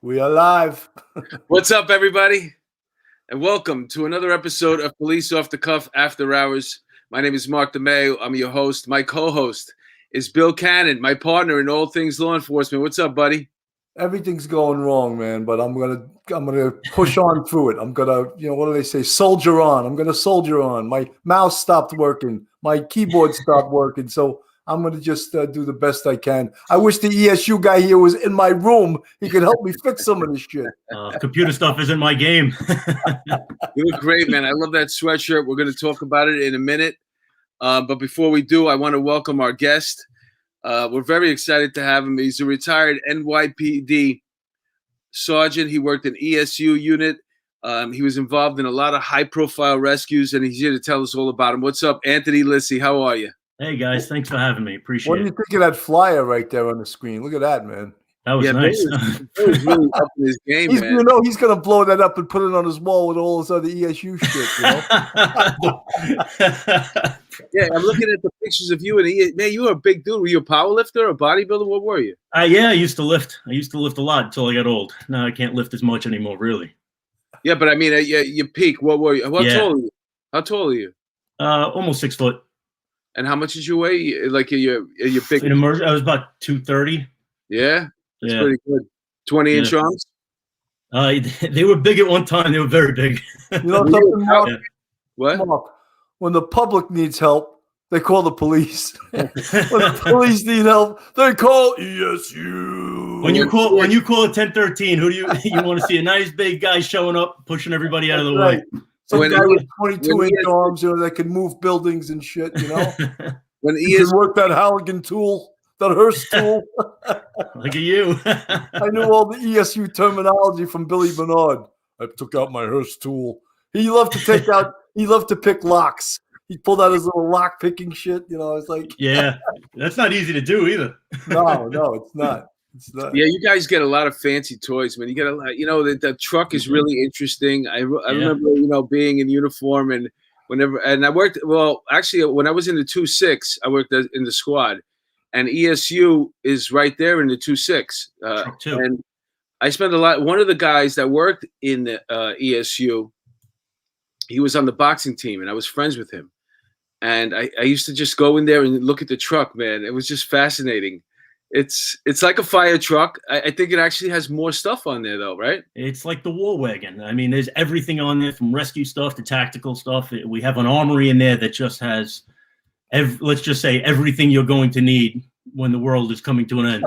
We are live. What's up, everybody? And welcome to another episode of Police Off the Cuff After Hours. My name is Mark DeMayo. I'm your host. My co-host is Bill Cannon, my partner in all things law enforcement. What's up, buddy? Everything's going wrong, man, but I'm gonna push on through it. I'm gonna, what do they say? Soldier on. I'm gonna soldier on. My mouse stopped working. My keyboard stopped working. So I'm gonna just do the best I can. I wish the ESU guy here was in my room. He could help me fix some of this shit. Computer stuff isn't my game. You look great, man. I love that sweatshirt. We're going to talk about it in a minute. But before we do, I want to welcome our guest. We're very excited to have him. He's a retired NYPD Sergeant. He worked in ESU unit. He was involved in a lot of high-profile rescues, and he's here to tell us all about him. What's up, Anthony Lisi? How are you? Hey, guys. Thanks for having me. Appreciate it. What do you think of that flyer right there on the screen? Look at that, man. That was nice. He was really up in his game, man. You know, he's going to blow that up and put it on his wall with all this other ESU shit, Yeah, I'm looking at the pictures of you, and man, you were a big dude. Were you a power lifter or a bodybuilder? What were you? Yeah, I used to lift. I used to lift a lot until I got old. Now I can't lift as much anymore, really. Yeah, but I mean, at your peak, what were you? Tall are you? How tall are you? Almost 6 foot. And how much did you weigh? Like, are you big? I was about 230. Yeah, that's pretty good. 20-inch arms. They were big at one time. They were very big. You know something, Mark? Yeah. What? Mark, when the public needs help, they call the police. When the police need help, they call ESU. When you call at 1013, who do you want to see? A nice big guy showing up, pushing everybody out of the way. Some guy with 22-inch arms, that can move buildings and shit, When he can work that Halligan tool, that Hearst tool. Look at you. I knew all the ESU terminology from Billy Bernard. I took out my Hearst tool. He loved to pick locks. He pulled out his little lock picking shit. It's like, yeah, that's not easy to do either. No, it's not. Yeah, you guys get a lot of fancy toys, man. You get a lot. The truck is really interesting. I remember, being in uniform and I worked. Well, actually, when I was in the 2-6, I worked in the squad, and ESU is right there in the 2-6. And I spent a lot. One of the guys that worked in the ESU, he was on the boxing team, and I was friends with him. And I used to just go in there and look at the truck, man. It was just fascinating. It's like a fire truck. I think it actually has more stuff on there, though, right? It's like the war wagon. I mean, there's everything on there from rescue stuff to tactical stuff. We have an armory in there that just has, let's just say, everything you're going to need when the world is coming to an end.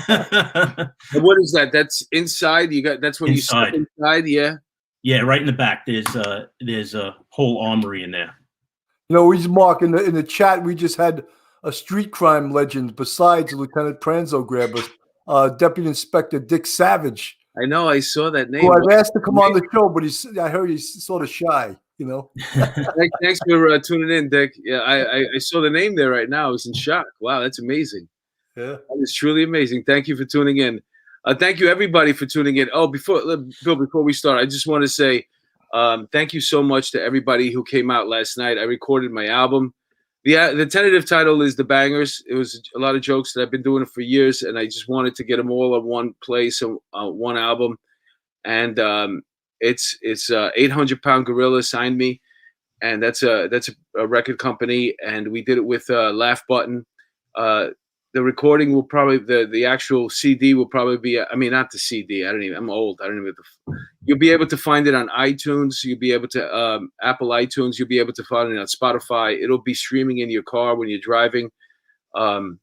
And what is that? That's inside. That's when inside. You step inside. Yeah. Yeah, right in the back. There's a whole armory in there. Mark, in the chat, we just had a street crime legend besides Lieutenant Pranzo grab us, Deputy Inspector Dick Savage. I know, I saw that name. Who I've asked to come on the show, but I heard he's sort of shy, Thanks for tuning in, Dick. Yeah, I saw the name there right now. I was in shock. Wow, that's amazing. Yeah, that is truly amazing. Thank you for tuning in. Thank you, everybody, for tuning in. Oh, Bill, before we start, I just want to say thank you so much to everybody who came out last night. I recorded my album. The tentative title is The Bangers. It was a lot of jokes that I've been doing for years, and I just wanted to get them all on one place, one album. And it's 800 Pound Gorilla signed me, and that's a record company, and we did it with Laugh Button. The recording will probably the actual CD will probably be. I mean, not the CD. I'm old. I don't even. You'll be able to find it on iTunes. You'll be able to Apple iTunes. You'll be able to find it on Spotify. It'll be streaming in your car when you're driving, through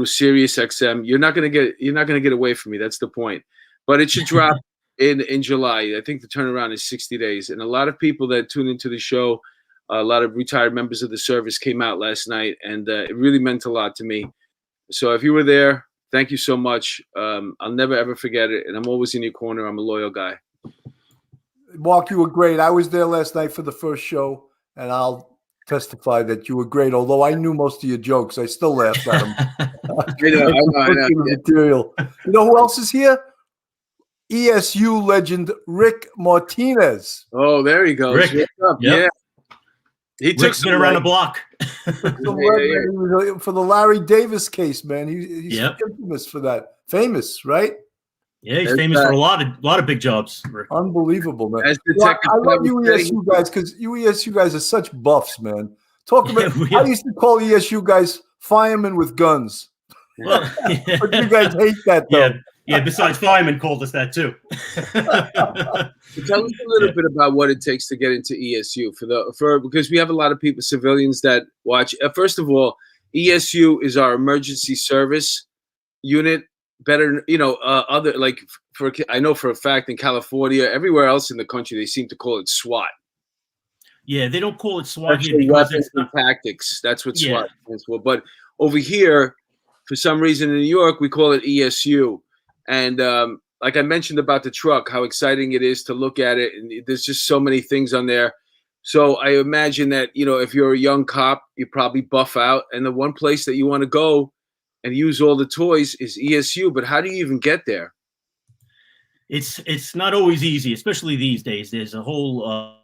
Sirius XM. You're not gonna get away from me. That's the point. But it should drop in July. I think the turnaround is 60 days, and a lot of people that tune into the show. A lot of retired members of the service came out last night, and it really meant a lot to me. So if you were there, thank you so much. I'll never, ever forget it, and I'm always in your corner. I'm a loyal guy. Mark, you were great. I was there last night for the first show, and I'll testify that you were great. Although I knew most of your jokes, I still laughed at them. I know. Material. You know who else is here? ESU legend Rick Martinez. Oh, there he goes. Rick. What's up? Yep. Yeah. He took Rick's been around the block. For the Larry Davis case, man. He's infamous for that. Famous, right? Yeah, he's famous for a lot of big jobs, Rick. Unbelievable, man. As Well, Detective I love Kelly you said, ESU guys because you ESU guys are such buffs, man. Talk about. Yeah. I used to call ESU guys firemen with guns. Well, But you guys hate that, though. yeah. Besides, firemen called us that too. Tell us a little bit about what it takes to get into ESU because we have a lot of people, civilians that watch. First of all, ESU is our emergency service unit. Better, other like I know for a fact in California, everywhere else in the country, they seem to call it SWAT. Yeah, they don't call it SWAT here Special because weapons and tactics. That's what Yeah. SWAT stands for. But over here, for some reason in New York, we call it ESU. And like I mentioned about the truck, how exciting it is to look at it. And there's just so many things on there. So I imagine that, if you're a young cop, you probably buff out. And the one place that you want to go and use all the toys is ESU. But how do you even get there? It's not always easy, especially these days. There's a whole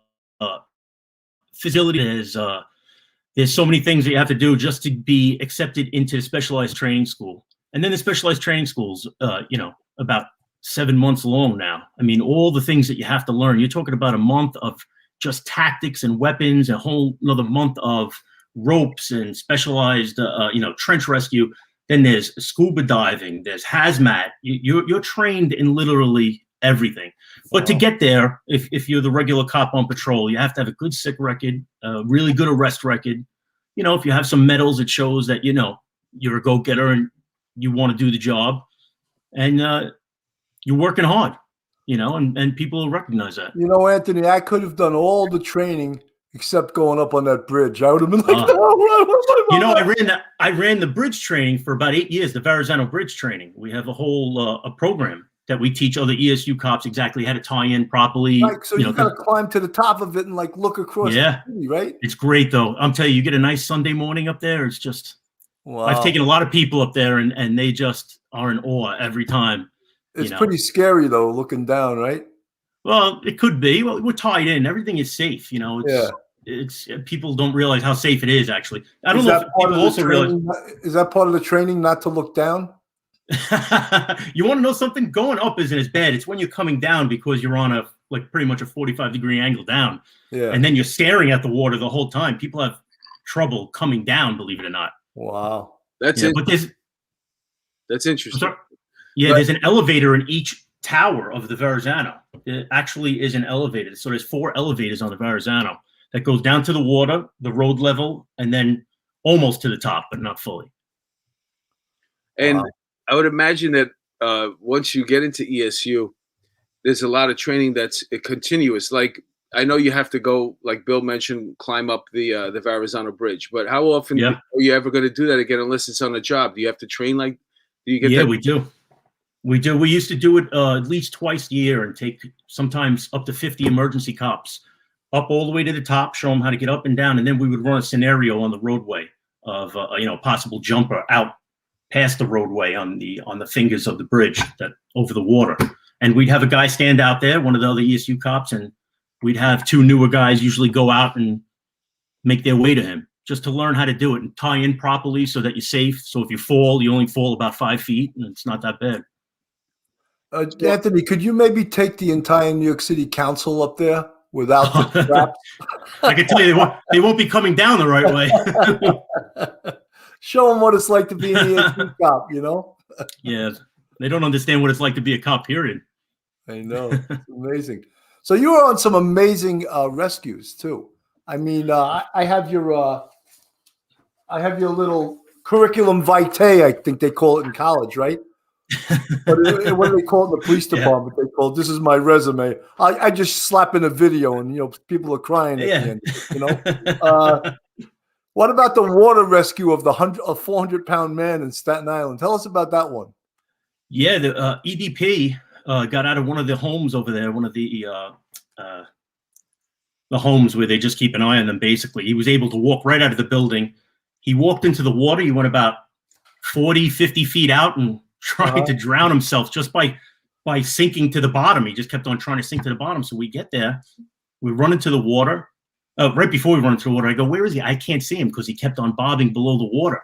facility. There's so many things that you have to do just to be accepted into specialized training school. And then the specialized training schools, about 7 months long now. I mean, all the things that you have to learn. You're talking about a month of just tactics and weapons, a whole another month of ropes and specialized, trench rescue. Then there's scuba diving. There's hazmat. You're trained in literally everything. But to get there, if you're the regular cop on patrol, you have to have a good sick record, a really good arrest record. If you have some medals, it shows that you're a go-getter and you want to do the job, and you're working hard. And people will recognize that. Anthony, I could have done all the training except going up on that bridge. I would have been like, I ran the bridge training for about 8 years, the Verrazano Bridge training. We have a whole a program that we teach other ESU cops exactly how to tie in properly. Right, so you got to climb to the top of it and look across the city, right? It's great though. I'm telling you, you get a nice Sunday morning up there. It's just, wow. I've taken a lot of people up there and they just are in awe every time. It's pretty scary though, looking down, right? Well, it could be. Well, we're tied in. Everything is safe. It's people don't realize how safe it is. Actually, I don't know if people also realize. Is that part of the training not to look down? You want to know something? Going up isn't as bad. It's when you're coming down because you're on pretty much a 45-degree angle down. Yeah. And then you're staring at the water the whole time. People have trouble coming down, believe it or not. Wow. That's interesting. Yeah, there's an elevator in each tower of the Verrazano. It actually is an elevator. So there's 4 elevators on the Verrazano that goes down to the water, the road level, and then almost to the top, but not fully. And I would imagine that once you get into ESU, there's a lot of training that's continuous. Like, I know you have to go, like Bill mentioned, climb up the Verrazano Bridge. But how often are you ever going to do that again unless it's on a job? Do you have to train do you get that? We do. We do. We used to do it at least twice a year and take sometimes up to 50 emergency cops up all the way to the top, show them how to get up and down. And then we would run a scenario on the roadway of, possible jumper out past the roadway on the fingers of the bridge that over the water. And we'd have a guy stand out there, one of the other ESU cops, and we'd have 2 newer guys usually go out and make their way to him just to learn how to do it and tie in properly so that you're safe. So if you fall, you only fall about 5 feet and it's not that bad. Anthony, could you maybe take the entire New York City Council up there without the straps? I can tell you they won't be coming down the right way. Show them what it's like to be an ESU cop, Yeah, they don't understand what it's like to be a cop, period. I know. It's amazing. So you were on some amazing rescues too. I mean, I have your little curriculum vitae, I think they call it in college, right? But what do they call it in the police department? They call it, this is my resume. I just slap in a video and, people are crying at the end, What about the water rescue of the 400-pound man in Staten Island? Tell us about that one. Yeah, the EDP got out of one of the homes over there, one of the homes where they just keep an eye on them, basically. He was able to walk right out of the building. He walked into the water. He went about 40, 50 feet out and tried to drown himself just by sinking to the bottom. He just kept on trying to sink to the bottom. So we get there. We run into the water. Right before we run into the water, I go, where is he? I can't see him because he kept on bobbing below the water.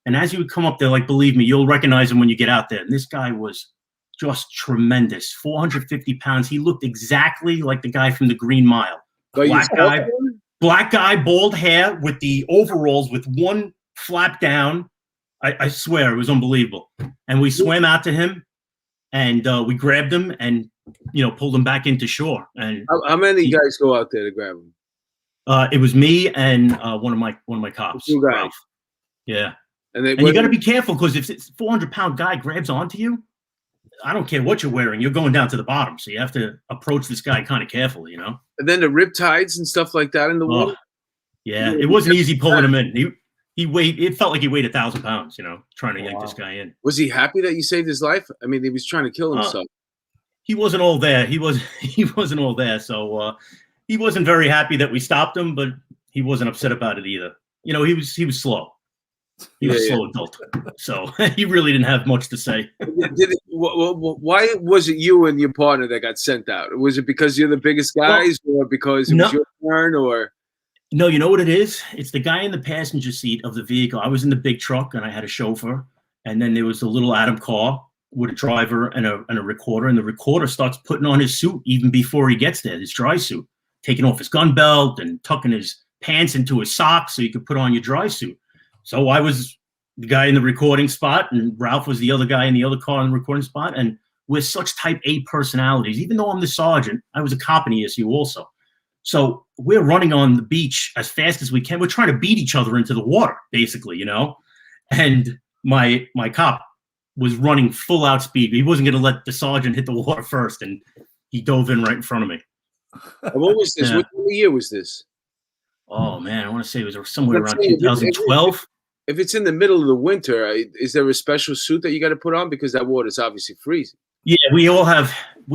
And as you would come up there, believe me, you'll recognize him when you get out there. And this guy was just tremendous. 450 pounds. He looked exactly like the guy from the Green Mile. Black guy, bald hair with the overalls with one flap down. I swear it was unbelievable. And we swam out to him, and we grabbed him and pulled him back into shore. And how many guys go out there to grab him? It was me and one of my cops. Two guys. Ralph. Yeah. And you got to be careful, because if it's 400-pound guy grabs onto you, I don't care what you're wearing, you're going down to the bottom. So you have to approach this guy kind of carefully, And then the riptides and stuff like that in the water. Yeah, it wasn't easy pulling him in. He weighed. It felt like he weighed 1,000 pounds. Trying to yank this guy in. Was he happy that you saved his life? I mean, he was trying to kill himself. He wasn't all there. He wasn't all there. So he wasn't very happy that we stopped him, but he wasn't upset about it either. He was slow. He was a slow adult, so he really didn't have much to say. Why was it you and your partner that got sent out? Was it because you're the biggest guys, or because it was your turn, or? No, you know what it is? It's the guy in the passenger seat of the vehicle. I was in the big truck, and I had a chauffeur, and then there was a little Adam car with a driver and a recorder, and the recorder starts putting on his suit even before he gets there, his dry suit, taking off his gun belt and tucking his pants into his socks so you could put on your dry suit. So I was the guy in the recording spot, and Ralph was the other guy in the other car in the recording spot. And we're such type A personalities. Even though I'm the sergeant, I was a cop in ESU also. So we're running on the beach as fast as we can. We're trying to beat each other into the water, basically, And my cop was running full out speed. He wasn't going to let the sergeant hit the water first, and he dove in right in front of me. What was this? What year was this? Oh, man, I want to say it was somewhere around 2012. If it's in the middle of the winter, is there a special suit that you got to put on, because that water is obviously freezing? Yeah, we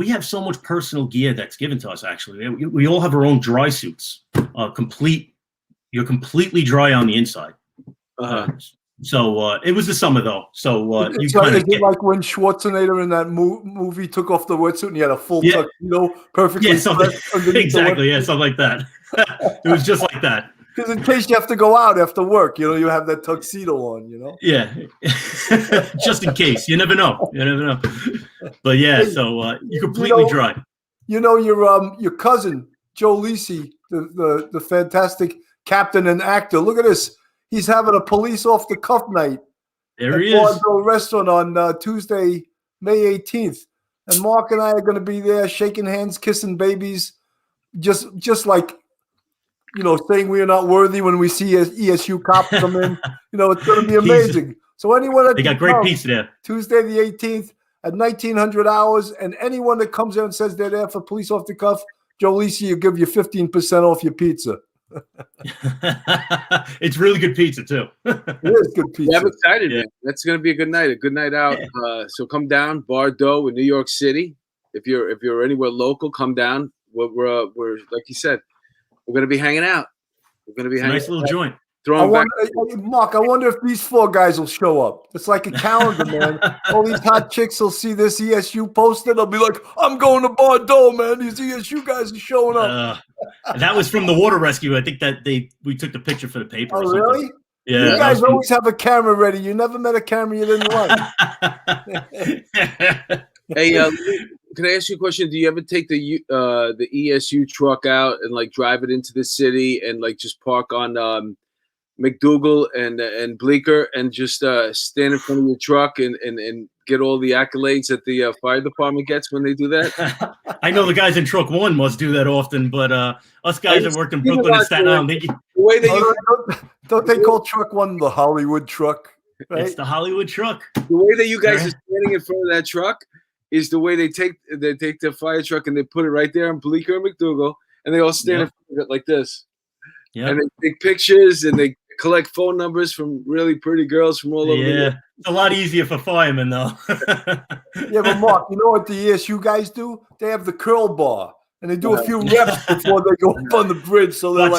have so much personal gear that's given to us. Actually, we all have our own dry suits. You're completely dry on the inside. So it was the summer though. So is it like when Schwarzenegger in that movie took off the wetsuit and he had a full tuxedo, perfectly exactly, something like that. It was just like that. Because in case you have to go out after work, you have that tuxedo on, Yeah, just in case. You never know. But yeah, so you're completely dry. Your cousin Joe Lisi, the fantastic captain and actor. Look at this. He's having a police off the cuff night. There he is. At a restaurant on Tuesday, May 18th, and Mark and I are going to be there, shaking hands, kissing babies, just like. Saying we are not worthy when we see ESU cops come in. It's going to be amazing. So anyone they got great pizza there. Tuesday the 18th at 1900 hours, and anyone that comes in and says they're there for police off the cuff, Joe Lisi will give you 15% off your pizza. It's really good pizza too. It is good pizza. Yeah, I'm excited, man. That's going to be a good night out. Yeah. So come down, Bordeaux in New York City. If you're anywhere local, come down. We're like you said. We're going to be hanging out. We're going to be hanging nice little joint. Mark, I wonder if these 4 guys will show up. It's like a calendar, man. All these hot chicks will see this ESU posted. They'll be like, I'm going to Bordeaux, man. These ESU guys are showing up. That was from the water rescue. I think that we took the picture for the paper. Oh, really? Yeah. You guys always have a camera ready. You never met a camera you didn't like. Hey, can I ask you a question? Do you ever take the ESU truck out and like drive it into the city and like just park on McDougal and Bleecker and just stand in front of your truck and get all the accolades that the fire department gets when they do that? I know the guys in truck 1 must do that often, but us guys that work in Brooklyn and Staten Island, the way that don't they call truck 1 the Hollywood truck? Right? It's the Hollywood truck. The way that you guys are standing in front of that truck is the way they take the fire truck and they put it right there on Bleecker and McDougal, and they all stand in front of it like this. Yeah. And they take pictures and they collect phone numbers from really pretty girls from all over the world. It's a lot easier for firemen though. Yeah, but Mark, you know what the ESU guys do? They have the curl bar. And they do a few reps before they go up on the bridge, so they're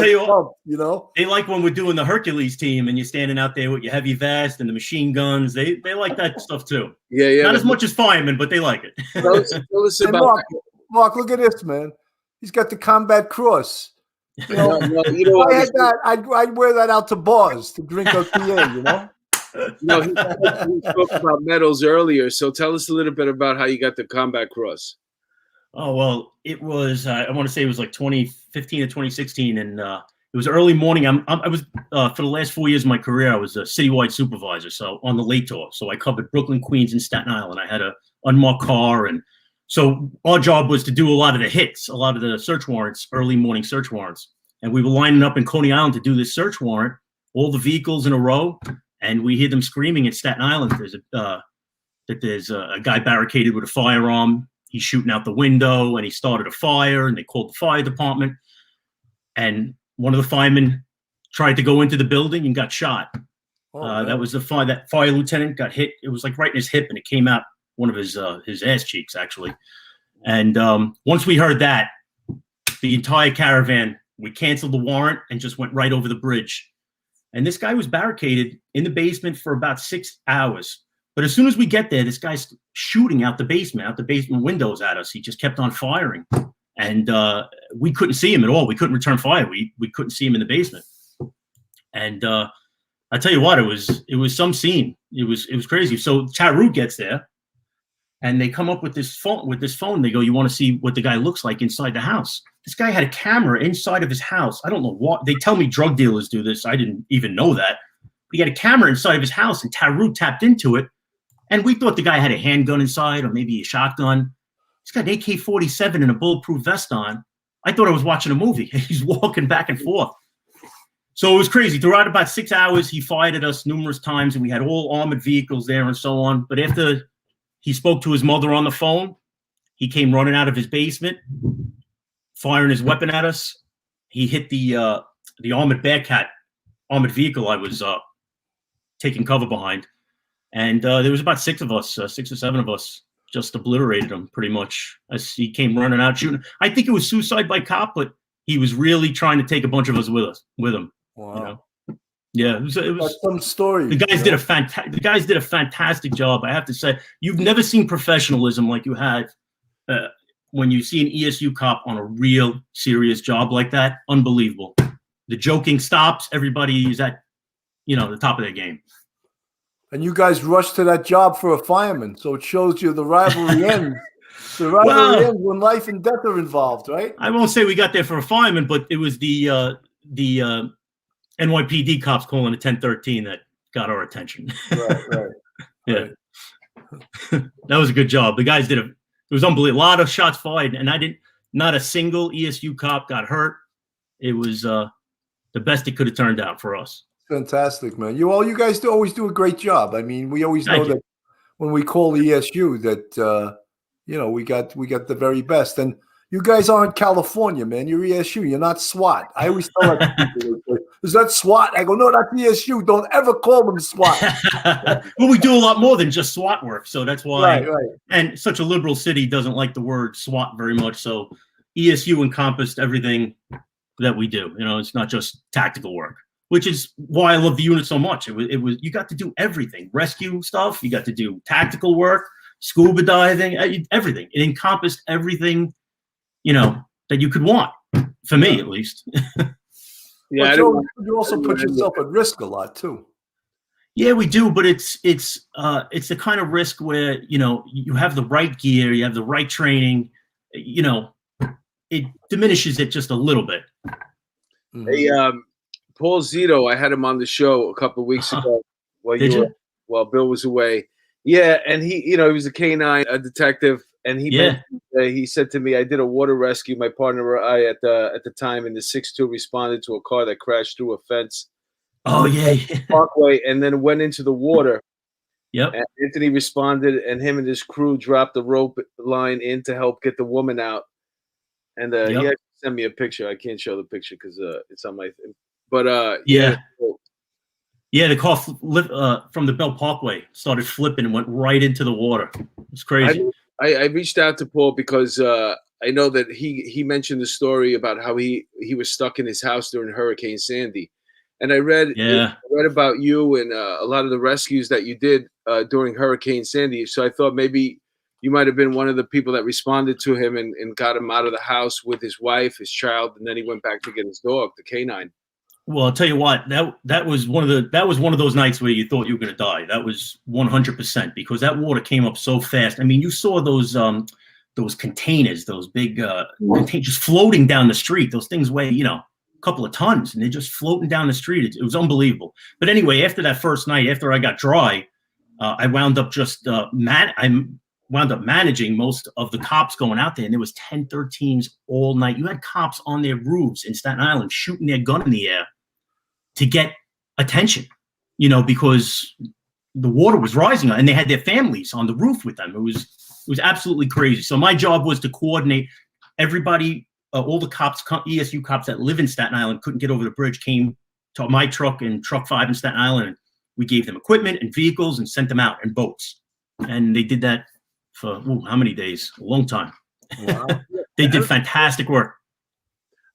They like when we're doing the Hercules team, and you're standing out there with your heavy vest and the machine guns. They like that stuff too. Yeah. Not as much as firemen, but they like it. Mark, look at this, man. He's got the combat cross. If I had that, I'd wear that out to bars to drink a PA. No, he spoke about medals earlier. So tell us a little bit about how you got the Combat Cross. Oh, well, it was, I want to say it was like 2015 or 2016. And it was early morning. I was, for the last 4 years of my career, I was a Citywide Supervisor. So on the late tour. So I covered Brooklyn, Queens, and Staten Island. I had a unmarked car. And so our job was to do a lot of the hits, a lot of the search warrants, early morning search warrants. And we were lining up in Coney Island to do this search warrant, all the vehicles in a row. And we hear them screaming at Staten Island. There's a guy barricaded with a firearm. He's shooting out the window, and he started a fire, and they called the fire department. And one of the firemen tried to go into the building and got shot. That was that fire lieutenant got hit. It was like right in his hip, and it came out one of his ass cheeks, actually. And once we heard that, the entire caravan, we canceled the warrant and just went right over the bridge. And this guy was barricaded in the basement for about 6 hours. But as soon as we get there, this guy's shooting out the basement windows at us. He just kept on firing. And we couldn't see him at all. We couldn't return fire. We couldn't see him in the basement. And I tell you what, it was some scene. It was crazy. So Taru gets there, and they come up with this phone. They go, "You want to see what the guy looks like inside the house?" This guy had a camera inside of his house. I don't know what. They tell me drug dealers do this. I didn't even know that. He had a camera inside of his house, and Taru tapped into it. And we thought the guy had a handgun inside, or maybe a shotgun. He's got an AK-47 and a bulletproof vest on. I thought I was watching a movie. He's walking back and forth. So it was crazy. Throughout about 6 hours, he fired at us numerous times, and we had all armored vehicles there and so on. But after he spoke to his mother on the phone, he came running out of his basement, firing his weapon at us. He hit the armored Bearcat armored vehicle I was taking cover behind. And there was about 6 of us, 6 or 7 of us, just obliterated him pretty much as he came running out shooting. I think it was suicide by cop, but he was really trying to take a bunch of us with him. Wow. You know? Yeah, it was That's some story. The guys did a fantastic job. I have to say, you've never seen professionalism like you had when you see an ESU cop on a real serious job like that. Unbelievable. The joking stops. Everybody is at, the top of their game. And you guys rushed to that job for a fireman, so it shows you the rivalry ends. The rivalry ends when life and death are involved, right? I won't say we got there for a fireman, but it was the NYPD cops calling a 1013 that got our attention. Right. Yeah, that was a good job. The guys it was unbelievable. A lot of shots fired, and not a single ESU cop got hurt. It was the best it could have turned out for us. Fantastic, man. You guys always do a great job. I mean, we always know that when we call the ESU that we got the very best. And you guys aren't California, man. You're ESU. You're not SWAT. I always tell that to people, is that SWAT? I go, no, that's ESU. Don't ever call them SWAT. Well, we do a lot more than just SWAT work, so that's why. Right. And such a liberal city doesn't like the word SWAT very much. So ESU encompassed everything that we do. It's not just tactical work, which is why I love the unit so much. It was you got to do everything, rescue stuff. You got to do tactical work, scuba diving, everything. It encompassed everything, that you could want, for me at least. Yeah, you also put yourself at risk a lot too. Yeah, we do, but it's the kind of risk where you have the right gear, you have the right training, it diminishes it just a little bit. Hey, Paul Zito, I had him on the show a couple of weeks ago while Bill was away. Yeah, and he was a K-9 detective, and he said to me, I did a water rescue. My partner and I at the time in the 6-2 responded to a car that crashed through a fence. Oh yeah. Parkway, and then went into the water. Yep. And Anthony responded, and him and his crew dropped the rope line in to help get the woman out. And he had to send me a picture. I can't show the picture because it's on my thing. But the car from the Bell Parkway started flipping and went right into the water. It's crazy. I reached out to Paul because I know that he mentioned the story about how he was stuck in his house during Hurricane Sandy, and I read about you and a lot of the rescues that you did during Hurricane Sandy. So I thought maybe you might have been one of the people that responded to him and got him out of the house with his wife, his child, and then he went back to get his dog, the K-9. Well, I'll tell you what, that was one of those nights where you thought you were going to die. That was 100% because that water came up so fast. I mean, you saw those containers, those big containers just floating down the street. Those things weigh, a couple of tons, and they're just floating down the street. It was unbelievable. But anyway, after that first night, after I got dry, I wound up managing most of the cops going out there, and there was 10-13s all night. You had cops on their roofs in Staten Island shooting their gun in the air to get attention, because the water was rising, and they had their families on the roof with them. It was absolutely crazy. So my job was to coordinate everybody. All the cops, ESU cops that live in Staten Island, couldn't get over the bridge, came to my truck and Truck 5 in Staten Island, and we gave them equipment and vehicles and sent them out in boats. And they did that for how many days? A long time. Wow. They did fantastic work.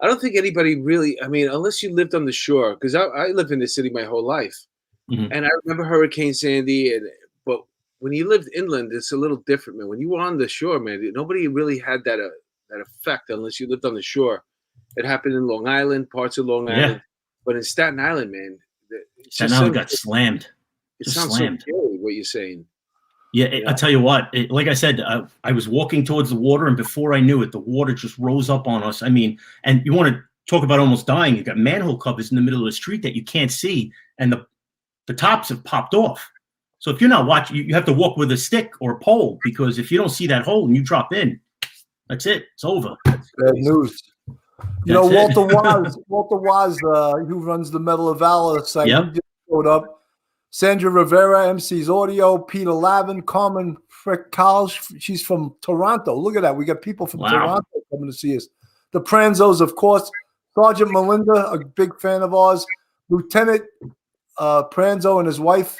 I don't think anybody really, unless you lived on the shore, because I lived in the city my whole life. Mm-hmm. And I remember Hurricane Sandy, but when you lived inland, it's a little different, man. When you were on the shore, man, nobody really had that effect unless you lived on the shore. It happened in Long Island, parts of Long Island. But in Staten Island, man, Staten Island got slammed. It sounds so scary what you're saying. Yeah, I'll tell you what, like I said, I was walking towards the water, and before I knew it, the water just rose up on us. I mean, and you want to talk about almost dying. You got manhole covers in the middle of the street that you can't see, and the tops have popped off. So if you're not watching, you have to walk with a stick or a pole, because if you don't see that hole and you drop in, that's it. It's over. Bad news. Walter Waz, who runs the Medal of Valor site, he just showed up. Sandra Rivera, MC's Audio, Peter Lavin, Carmen Frickals, she's from Toronto. Look at that. We got people from Toronto coming to see us. The Pranzos, of course. Sergeant Melinda, a big fan of ours. Lieutenant Pranzo and his wife,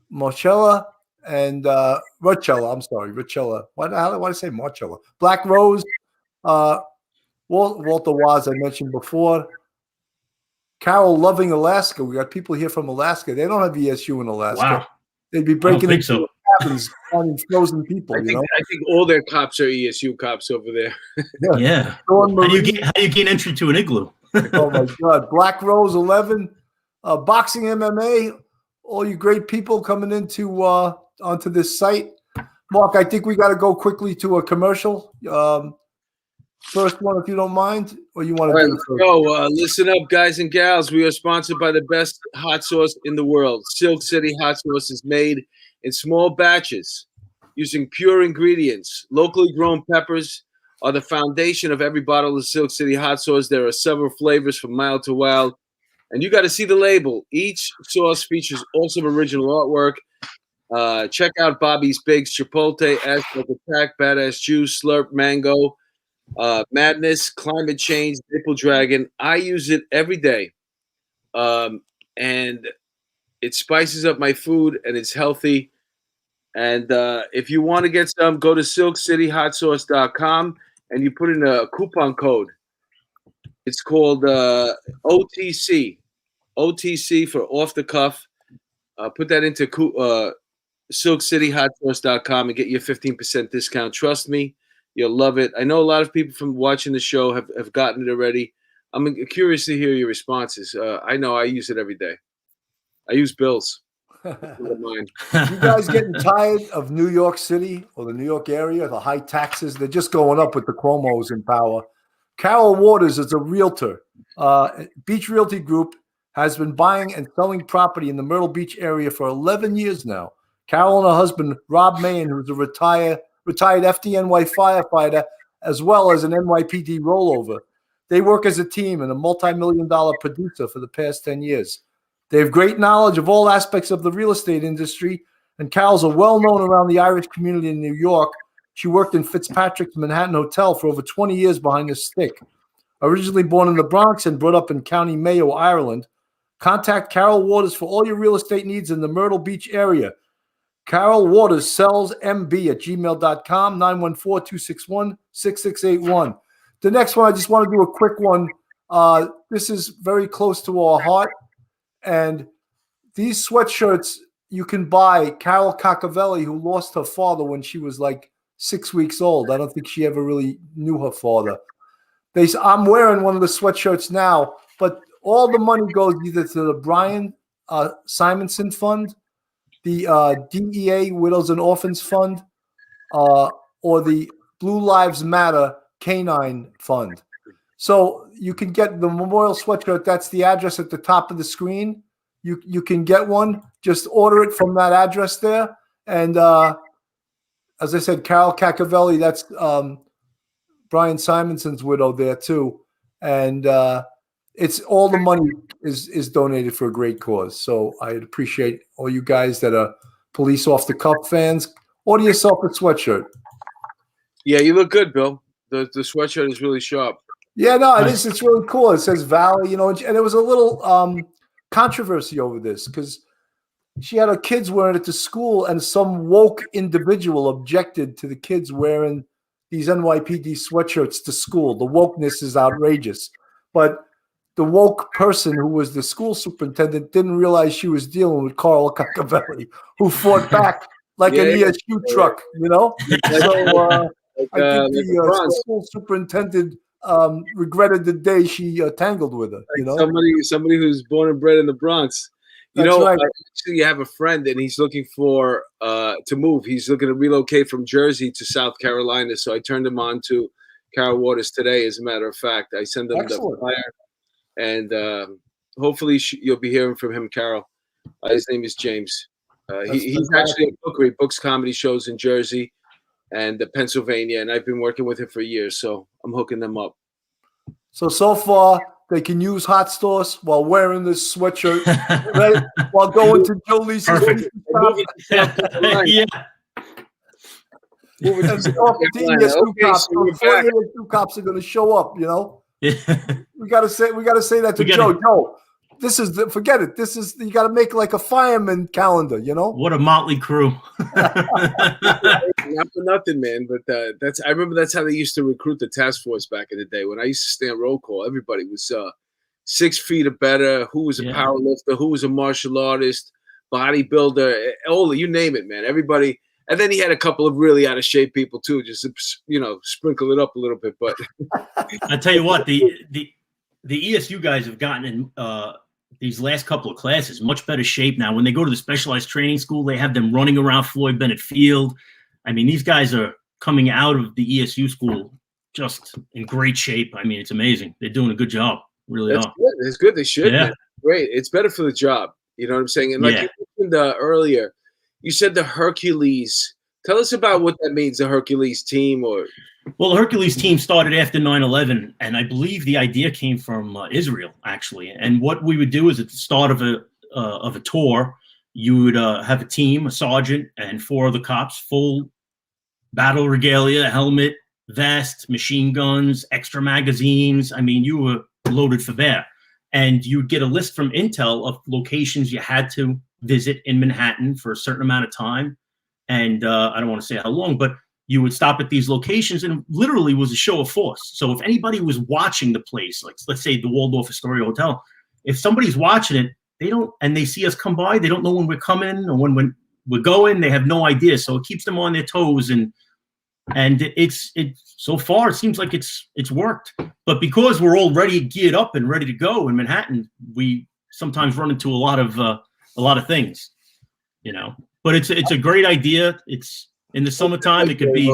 Marcella, and Rachella. I'm sorry, Rachella. Why did I say Marcella? Black Rose, Walter Waz, I mentioned before. Carol Loving, Alaska. We got people here from Alaska. They don't have ESU in Alaska. Wow. They'd be breaking into cabins, finding frozen people. I think all their cops are ESU cops over there. Yeah. How do you gain entry to an igloo? Oh my God! Black Rose 11, boxing MMA. All you great people coming into onto this site. Mark, I think we got to go quickly to a commercial. First one, if you don't mind, or you want to do it first? Listen up, guys and gals. We are sponsored by the best hot sauce in the world. Silk City Hot Sauce is made in small batches using pure ingredients. Locally grown peppers are the foundation of every bottle of Silk City Hot Sauce. There are several flavors from mild to wild, and you got to see the label. Each sauce features awesome original artwork. Check out Bobby's Bigs, Chipotle, Aztec Attack, Badass Juice, Slurp, Mango, Madness, Climate Change, Maple Dragon. I use it every day, and it spices up my food, and it's healthy. And if you want to get some, go to silkcityhotsauce.com, and you put in a coupon code. It's called OTC for off the cuff. Put that into silkcityhotsauce.com and get you a 15% discount. Trust me. You'll love it. I know a lot of people from watching the show have gotten it already. I'm curious to hear your responses. I know I use it every day. I use Bill's. You guys getting tired of New York City or the New York area, the high taxes? They're just going up with the Cuomo's in power. Carol Waters is a realtor. Beach Realty Group has been buying and selling property in the Myrtle Beach area for 11 years now. Carol and her husband, Rob Mahan, who's a retired FDNY firefighter, as well as an NYPD rollover. They work as a team and a multi-million-dollar producer for the past 10 years. They have great knowledge of all aspects of the real estate industry, and Carol's are well-known around the Irish community in New York. She worked in Fitzpatrick's Manhattan Hotel for over 20 years behind the stick. Originally born in the Bronx and brought up in County Mayo, Ireland, contact Carol Waters for all your real estate needs in the Myrtle Beach area. Carol Waters sells MB at gmail.com, 914-261-6681. The next one, I just want to do a quick one. This is very close to our heart. And these sweatshirts you can buy. Carol Cacavelli, who lost her father when she was like 6 weeks old. I don't think she ever really knew her father. I'm wearing one of the sweatshirts now, but all the money goes either to the Brian Simonson Fund, the DEA Widows and Orphans Fund, or the Blue Lives Matter Canine Fund. So you can get the memorial sweatshirt. That's the address at the top of the screen. You can get one. Just order it from that address there. And as I said, Carol Cacavelli, that's Brian Simonson's widow there too. And it's all the money is donated for a great cause. So I'd appreciate all you guys that are police off the cuff fans. Order yourself a sweatshirt. Yeah, you look good, Bill. The sweatshirt is really sharp. Yeah, no, it is. It's really cool. It says Valley, and there was a little controversy over this because she had her kids wearing it to school, and some woke individual objected to the kids wearing these NYPD sweatshirts to school. The wokeness is outrageous. But the woke person who was the school superintendent didn't realize she was dealing with Carl Cacavelli, who fought back like an ESU truck, So I think the school superintendent regretted the day she tangled with her. Somebody who's born and bred in the Bronx. Right. I actually have a friend, and he's looking for to move. He's looking to relocate from Jersey to South Carolina. So I turned him on to Carol Waters today. As a matter of fact, I sent him the flyer, and hopefully you'll be hearing from him, Carol. His name is James. He's actually a booker. He books comedy shows in Jersey and Pennsylvania, and I've been working with him for years, so I'm hooking them up. So far, they can use hot sauce while wearing this sweatshirt, right? While going to Joe Lisi's. Yeah. ESU cops are going to show up, We got to say that to Joe. Joe, this is forget it. This is, you got to make like a fireman calendar, What a motley crew. Not for nothing, man. But I remember that's how they used to recruit the task force back in the day. When I used to stand roll call, everybody was 6 feet or better. Who was a power lifter? Who was a martial artist? Bodybuilder? You name it, man. Everybody. And then he had a couple of really out of shape people too, just sprinkle it up a little bit. But I tell you what, the ESU guys have gotten in these last couple of classes much better shape now. When they go to the specialized training school, they have them running around Floyd Bennett Field. I mean, these guys are coming out of the ESU school just in great shape. I mean, it's amazing. They're doing a good job. Really are. Good. It's good. They should. Yeah. Great. It's better for the job. You know what I'm saying? And like you mentioned earlier, you said the Hercules. Tell us about what that means, the Hercules team. Well, the Hercules team started after 9/11, and I believe the idea came from Israel, actually. And what we would do is at the start of a tour, you would have a team, a sergeant, and 4 of the cops, full battle regalia, helmet, vest, machine guns, extra magazines. I mean, you were loaded for bear. And you'd get a list from Intel of locations you had to visit in Manhattan for a certain amount of time. And I don't want to say how long, but you would stop at these locations, and it literally was a show of force. So if anybody was watching the place, like let's say the Waldorf Astoria Hotel, if somebody's watching it, they see us come by, they don't know when we're coming or when we're going, they have no idea. So it keeps them on their toes, and it's so far it seems like it's worked. But because we're already geared up and ready to go in Manhattan, we sometimes run into a lot of things, But it's a great idea. It's in the summertime. It could be.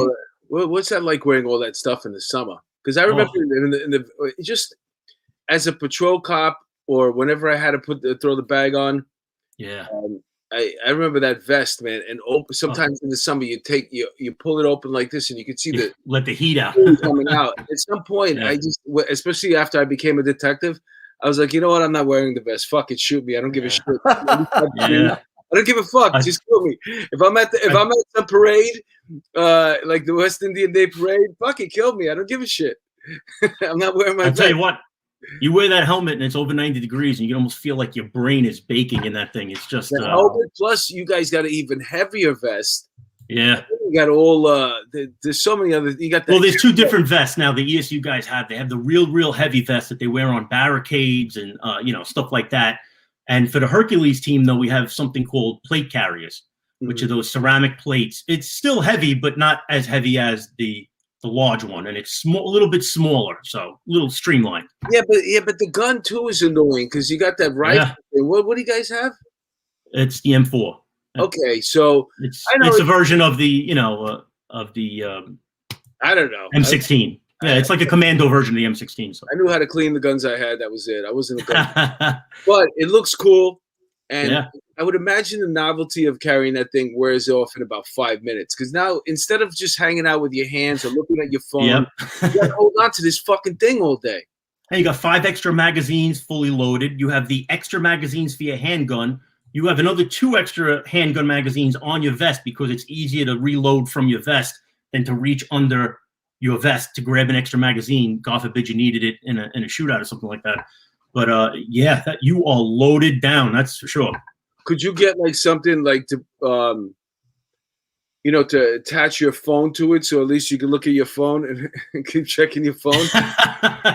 What's that like wearing all that stuff in the summer? Because I remember just as a patrol cop, or whenever I had to throw the bag on. Yeah. I remember that vest, man. And sometimes in the summer you pull it open like this, and you can see let the heat out coming out. At some point, especially after I became a detective, I was like, you know what? I'm not wearing the vest. Fuck it, shoot me. I don't give a shit. I don't give a fuck. Just kill me. If I'm at some parade, like the West Indian Day parade, fuck it, kill me. I don't give a shit. I'm not wearing my vest. I'll tell you what. You wear that helmet and it's over 90 degrees, and you can almost feel like your brain is baking in that thing. It's just the helmet. Plus, you guys got an even heavier vest. Yeah, you got all. There's so many other. You got. Well, there's 2 different vests now. The ESU guys have. They have the real heavy vest that they wear on barricades and stuff like that. And for the Hercules team, though, we have something called plate carriers, which are those ceramic plates. It's still heavy, but not as heavy as the the large one, and it's small, a little bit smaller, so a little streamlined. Yeah, but the gun too is annoying because you got that rifle. Yeah. Thing. What do you guys have? It's the M4. Okay, so It's I know it's a version of the I don't know. M16. Yeah, it's like a commando version of the M16. So. I knew how to clean the guns I had. That was it. I wasn't a gun, but it looks cool, and Yeah. I would imagine the novelty of carrying that thing wears off in about 5 minutes. Because now instead of just hanging out with your hands or looking at your phone, Yep. you got to hold on to this fucking thing all day. Hey, you got 5 extra magazines fully loaded. You have the extra magazines for your handgun. You have another 2 extra handgun magazines on your vest because it's easier to reload from your vest than to reach under your vest to grab an extra magazine. God forbid you needed it in a shootout or something like that. But yeah, you are loaded down. That's for sure. Could you get like something like to to attach your phone to it so at least you can look at your phone and keep checking your phone?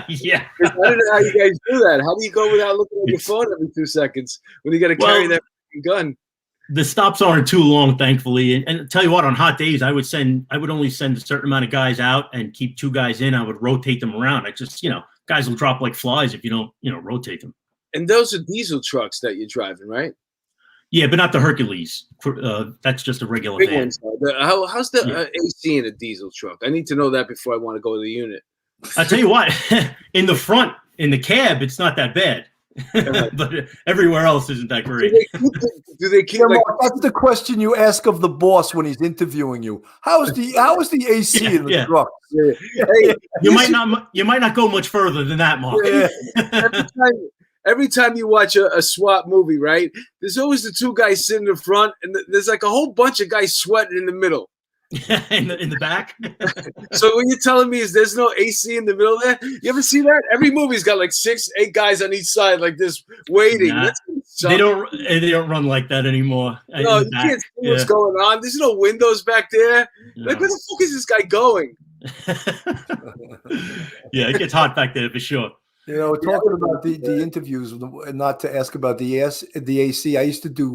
Yeah. I don't know how you guys do that. How do you go without looking at your phone every 2 seconds when you got to carry that gun? The stops aren't too long, thankfully. And tell you what, on hot days, I would only send a certain amount of guys out and keep 2 guys in. I would rotate them around. I just, guys will drop like flies if you don't, rotate them. And those are diesel trucks that you're driving, right? Yeah, but not the Hercules. That's just a regular Big van. ones. How's the AC in a diesel truck? I need to know that before I want to go to the unit. I'll tell you what, in the front, in the cab, it's not that bad. But everywhere else isn't that great. Do they keep Mark, that's the question you ask of the boss when he's interviewing you. How is the AC in the truck? Yeah. Hey, you might not go much further than that, Mark. Yeah. Every time you watch a SWAT movie, right? There's always the 2 guys sitting in front, and there's like a whole bunch of guys sweating in the middle. in the back. So what you're telling me is there's no AC in the middle there? You ever see that? Every movie's got like 6, 8 guys on each side like this waiting. Nah, they don't run like that anymore. No, you can't see what's going on. There's no windows back there. No. Like, where the fuck is this guy going? Yeah, it gets hot back there for sure. Talking about the interviews, and not to ask about the AC, I used to do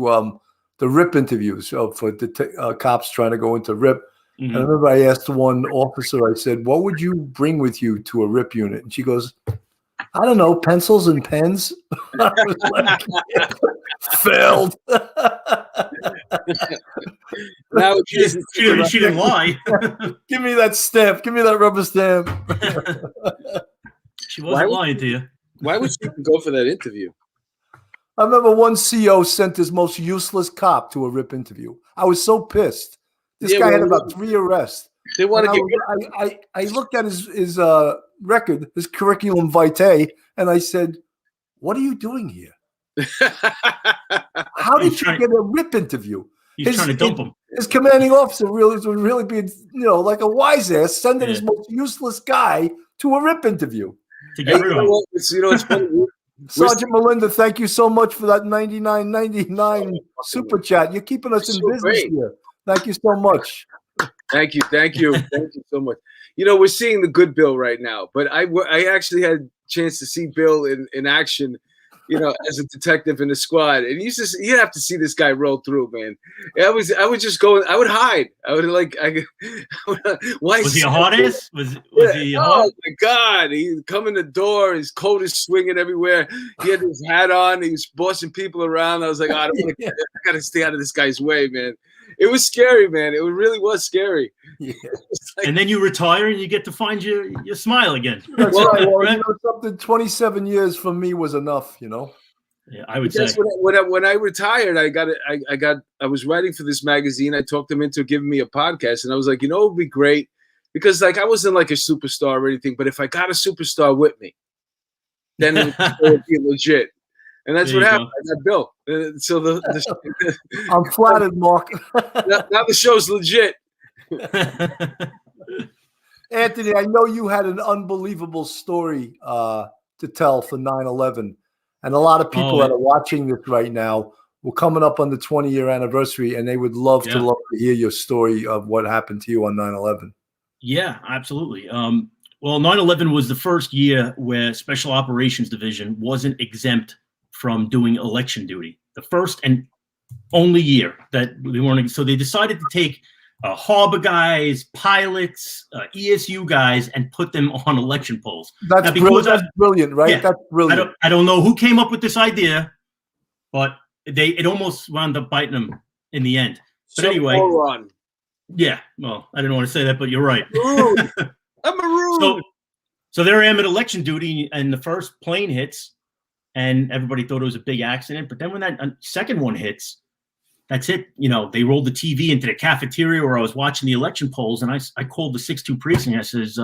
the RIP interviews for the cops trying to go into RIP. Mm-hmm. And I remember I asked one officer, I said, what would you bring with you to a RIP unit? And she goes, I don't know, pencils and pens. I was like, failed. Now she didn't lie. Give me that stamp. Give me that rubber stamp. She wasn't lying to you. Why would you go for that interview? I remember one CO sent his most useless cop to a RIP interview. I was so pissed. This guy had about 3 arrests. They want to get. I looked at his record, his curriculum vitae, and I said, "What are you doing here? How did you get a RIP interview?" He's trying to dump him. His commanding officer was really being, like a wise ass, sending his most useless guy to a RIP interview. To get rid of him. It's funny. Sergeant Melinda, thank you so much for that $99.99 super chat. You're keeping us in business here. Thank you so much. Thank you so much. We're seeing the good Bill right now, but I actually had a chance to see Bill in action, as a detective in the squad, and you'd have to see this guy roll through, man. I would just go. I would hide. I would why was he a hot ass? Was he? Oh my God! He come in the door. His coat is swinging everywhere. He had his hat on. He was bossing people around. I was like, I got to stay out of this guy's way, man. It was scary, man. It really was scary. Yeah. And then you retire and you get to find your smile again. That's right. Something 27 years for me was enough, Yeah, I would say. When I retired, I was writing for this magazine. I talked them into giving me a podcast, and I was like, it would be great because I wasn't like a superstar or anything, but if I got a superstar with me, then it would be legit. And that's what happened. I got Bill. So I'm flattered, Mark. now the show's legit. Anthony, I know you had an unbelievable story to tell for 9/11, and a lot of people that are watching this right now, we're coming up on the 20-year anniversary, and they would love to hear your story of what happened to you on 9/11. Yeah, absolutely. Well, 9/11 was the first year where Special Operations Division wasn't exempt from doing election duty. The first and only year that they weren't. So they decided to take harbor guys, pilots, ESU guys, and put them on election polls. That's brilliant. That's brilliant, right? Yeah, that's brilliant. I don't know who came up with this idea, but it almost wound up biting them in the end. But anyway, yeah. Well, I didn't want to say that, but you're right. I'm marooned. So there I am at election duty, and the first plane hits, and everybody thought it was a big accident. But then when that second one hits, that's it. You know, they rolled the TV into the cafeteria where I was watching the election polls, and I called the 6-2 precinct. I says,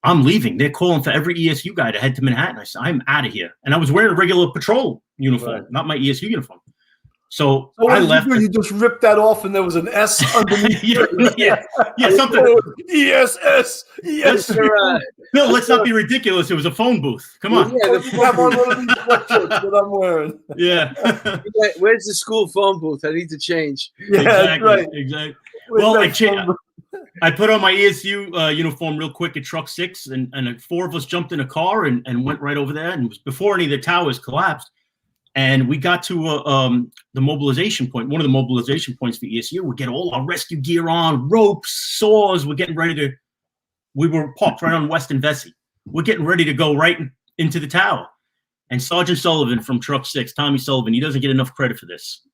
I'm leaving. They're calling for every ESU guy to head to Manhattan. I said, I'm out of here. And I was wearing a regular patrol uniform, not my ESU uniform. So I left. You just ripped that off, and there was an S underneath. yeah, something. ESS. Yes. Bill, let's not be ridiculous. It was a phone booth. Come on. Yeah, have on one of these sweatshirts that I'm wearing. Yeah. Where's the school phone booth? I need to change. Yeah, exactly. Exactly. Well, I put on my ESU uniform real quick at Truck 6, and 4 of us jumped in a car and went right over there. And it was before any of the towers collapsed. And we got to the mobilization point, one of the mobilization points for ESU. We get all our rescue gear on, ropes, saws. We're getting ready to, we were parked right on West and Vesey. We're getting ready to go right into the tower. And Sergeant Sullivan from Truck 6, Tommy Sullivan, he doesn't get enough credit for this.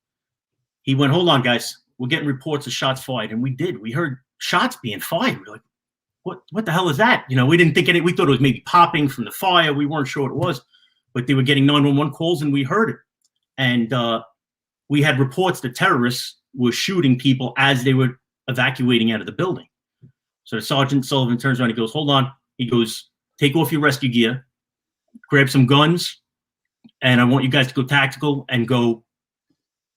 He went, hold on, guys. We're getting reports of shots fired. And we did. We heard shots being fired. We were like, what the hell is that? You know, we didn't think any, we thought it was maybe popping from the fire. We weren't sure what it was. But they were getting 911 calls, and we heard it. And we had reports that terrorists were shooting people as they were evacuating out of the building. So Sergeant Sullivan turns around, he goes, hold on. He goes, take off your rescue gear, grab some guns, and I want you guys to go tactical and go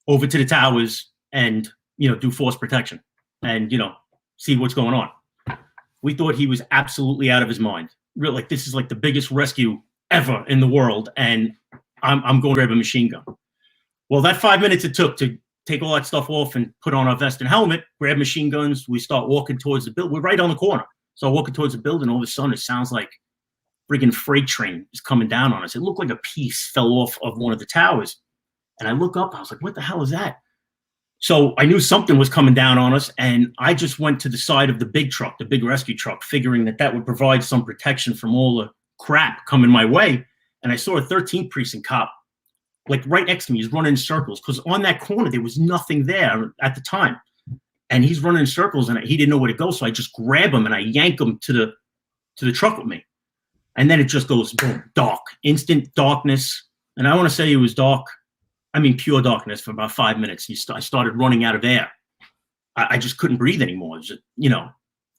over to the towers and, you know, do force protection and, you know, see what's going on. We thought he was absolutely out of his mind. Really, like, this is like the biggest rescue ever in the world, and I'm going to grab a machine gun. Well, that 5 minutes it took to take all that stuff off and put on our vest and helmet, grab machine guns, we start walking towards the building. We're right on the corner. So walking towards the building, all of a sudden it sounds like a friggin' freight train is coming down on us. It looked like a piece fell off of one of the towers. And I look up, I was like, what the hell is that? So I knew something was coming down on us, and I just went to the side of the big truck, the big rescue truck, figuring that that would provide some protection from all the crap coming my way. And I saw a 13th precinct cop like right next to me. He's running in circles because on that corner there was nothing there at the time, and he's running in circles, and he didn't know where to go. So I just grab him and I yank him to the truck with me, and then it just goes boom, dark, instant darkness. And I want to say it was dark, I mean pure darkness, for about 5 minutes. I started running out of air. I just couldn't breathe anymore. It was just, you know,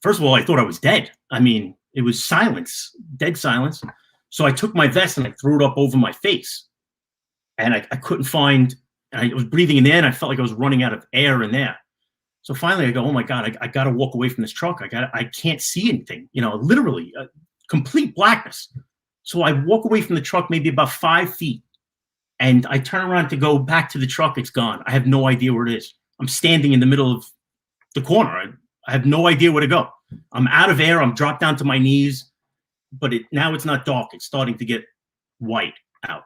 first of all, I thought I was dead. I mean, it was silence, dead silence. So I took my vest and I threw it up over my face. And I couldn't find, and I was breathing in there, and I felt like I was running out of air in there. So finally I go, oh my God, I got to walk away from this truck. I can't see anything, you know, literally complete blackness. So I walk away from the truck maybe about 5 feet, and I turn around to go back to the truck. It's gone. I have no idea where it is. I'm standing in the middle of the corner. I have no idea where to go. I'm out of air. I'm dropped down to my knees, but now it's not dark. It's starting to get white out.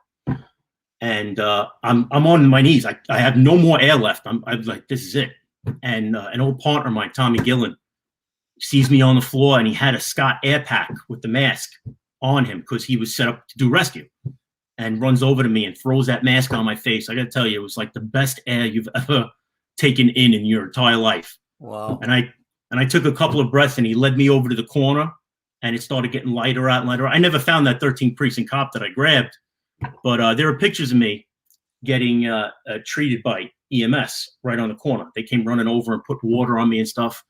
And I'm on my knees. I have no more air left. I'm like, this is it. And an old partner of mine, Tommy Gillen, sees me on the floor, and he had a Scott air pack with the mask on him because he was set up to do rescue, and runs over to me and throws that mask on my face. I got to tell you, it was like the best air you've ever taken in your entire life. Wow. And I took a couple of breaths, and he led me over to the corner, and it started getting lighter out and lighter. I never found that 13th precinct cop that I grabbed, but there are pictures of me getting treated by EMS right on the corner. They came running over and put water on me and stuff.